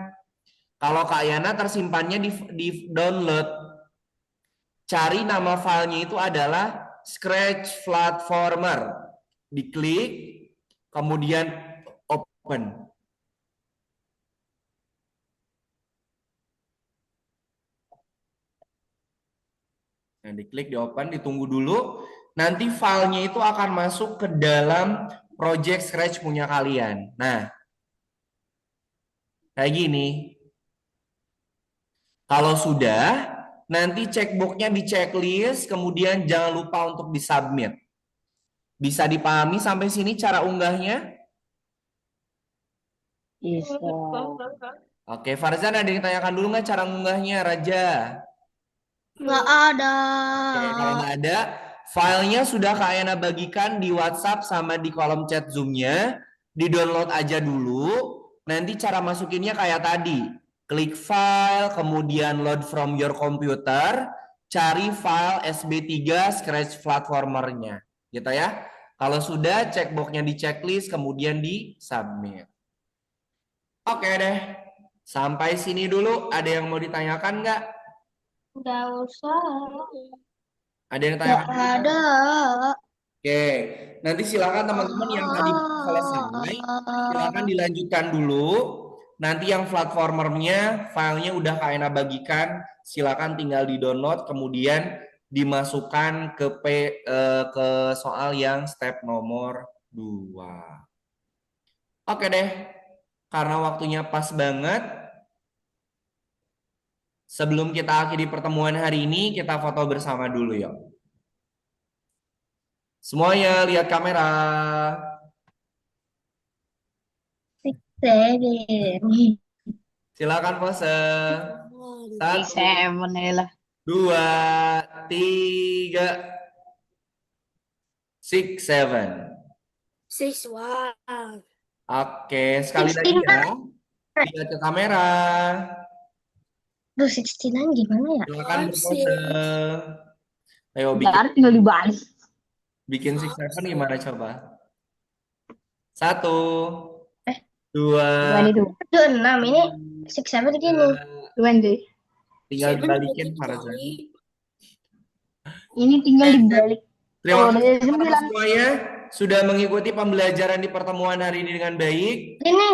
Speaker 1: Kalau Kak Yana tersimpannya di download. Cari nama filenya itu adalah Scratch Platformer. Diklik, kemudian open. Nah, diklik, di open, ditunggu dulu. Nanti filenya itu akan masuk ke dalam project Scratch punya kalian. Nah, kayak gini. Kalau sudah, nanti checkboxnya di checklist, kemudian jangan lupa untuk disubmit. Bisa dipahami sampai sini cara unggahnya?
Speaker 2: Bisa.
Speaker 1: Oke, Farzan ada yang tanyakan dulu nggak cara unggahnya, Raja?
Speaker 4: Nggak ada.
Speaker 1: Oke, kalau nggak ada, Filenya sudah Kak Ayana bagikan di WhatsApp sama di kolom chat Zoom-nya. Di-download aja dulu. Nanti cara masukinnya kayak tadi. Klik file, kemudian load from your computer, cari file SB3 Scratch Platformer-nya. Gitu ya. Kalau sudah, checkbox-nya di checklist, kemudian di submit. Oke deh. Sampai sini dulu. Ada yang mau ditanyakan nggak?
Speaker 4: Nggak usah.
Speaker 1: Ada yang
Speaker 4: Nggak
Speaker 1: tanyakan?
Speaker 4: ada.
Speaker 1: Oke, nanti silakan teman-teman yang tadi selesai, silakan dilanjutkan dulu. Nanti yang platformernya, filenya udah Kak Ena bagikan, silakan tinggal di-download, kemudian dimasukkan ke soal yang step nomor 2. Oke deh, karena waktunya pas banget, sebelum kita akhiri pertemuan hari ini, kita foto bersama dulu yuk. Semuanya lihat kamera. Silakan pose. 1, 2, 3. 6, 7.
Speaker 3: 6, wow.
Speaker 1: Oke, sekali lagi ya. Lihat ke kamera.
Speaker 4: Duh, 69 gimana ya?
Speaker 1: Silakan
Speaker 3: 5,
Speaker 1: berpose.
Speaker 3: 6.
Speaker 1: Ayo
Speaker 2: Ntar tinggal dibalik.
Speaker 1: bikin 6, 7 gimana coba? 1,
Speaker 4: Eh.
Speaker 1: 2,
Speaker 2: Itu.
Speaker 4: Aduh, 6 ini 6 gini.
Speaker 2: 20.
Speaker 1: tinggal
Speaker 3: 7
Speaker 1: dibalikin
Speaker 3: dikit
Speaker 1: Farzan.
Speaker 3: kali.
Speaker 2: Ini tinggal dibalik.
Speaker 1: Terima
Speaker 2: Oh,
Speaker 1: kasih
Speaker 2: dari
Speaker 1: teman-teman
Speaker 2: 9.
Speaker 1: semuanya sudah mengikuti pembelajaran di pertemuan hari ini dengan baik.
Speaker 4: Ini.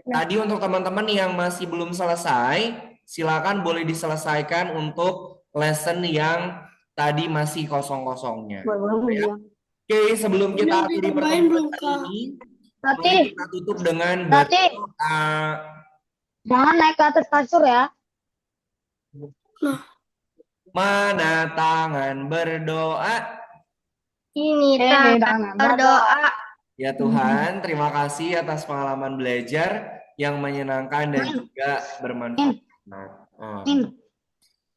Speaker 1: Tadi untuk teman-teman yang masih belum selesai, silakan boleh diselesaikan untuk lesson yang tadi masih kosong-kosongnya. Ya. Oke, sebelum
Speaker 3: Ini
Speaker 1: kita
Speaker 3: udah
Speaker 1: akhiri
Speaker 3: ditambahin belum,
Speaker 1: pertemuan
Speaker 3: Kak?
Speaker 1: ini,
Speaker 2: Berarti
Speaker 1: mari kita tutup dengan
Speaker 2: Berarti
Speaker 1: berdoa.
Speaker 2: jangan naik ke atas kasur ya.
Speaker 1: Mana tangan berdoa?
Speaker 4: Ini
Speaker 2: Ini
Speaker 4: tangan
Speaker 2: tangan
Speaker 4: berdoa.
Speaker 1: Ya Tuhan, terima kasih atas pengalaman belajar yang menyenangkan dan juga bermanfaat.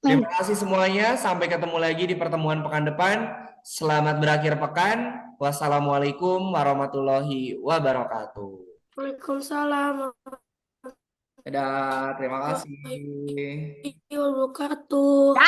Speaker 1: Terima kasih semuanya. Sampai ketemu lagi di pertemuan pekan depan. Selamat berakhir pekan. Wassalamualaikum warahmatullahi wabarakatuh.
Speaker 3: Waalaikumsalam
Speaker 1: Dadah, terima kasih.
Speaker 3: warahmatullahi wabarakatuh.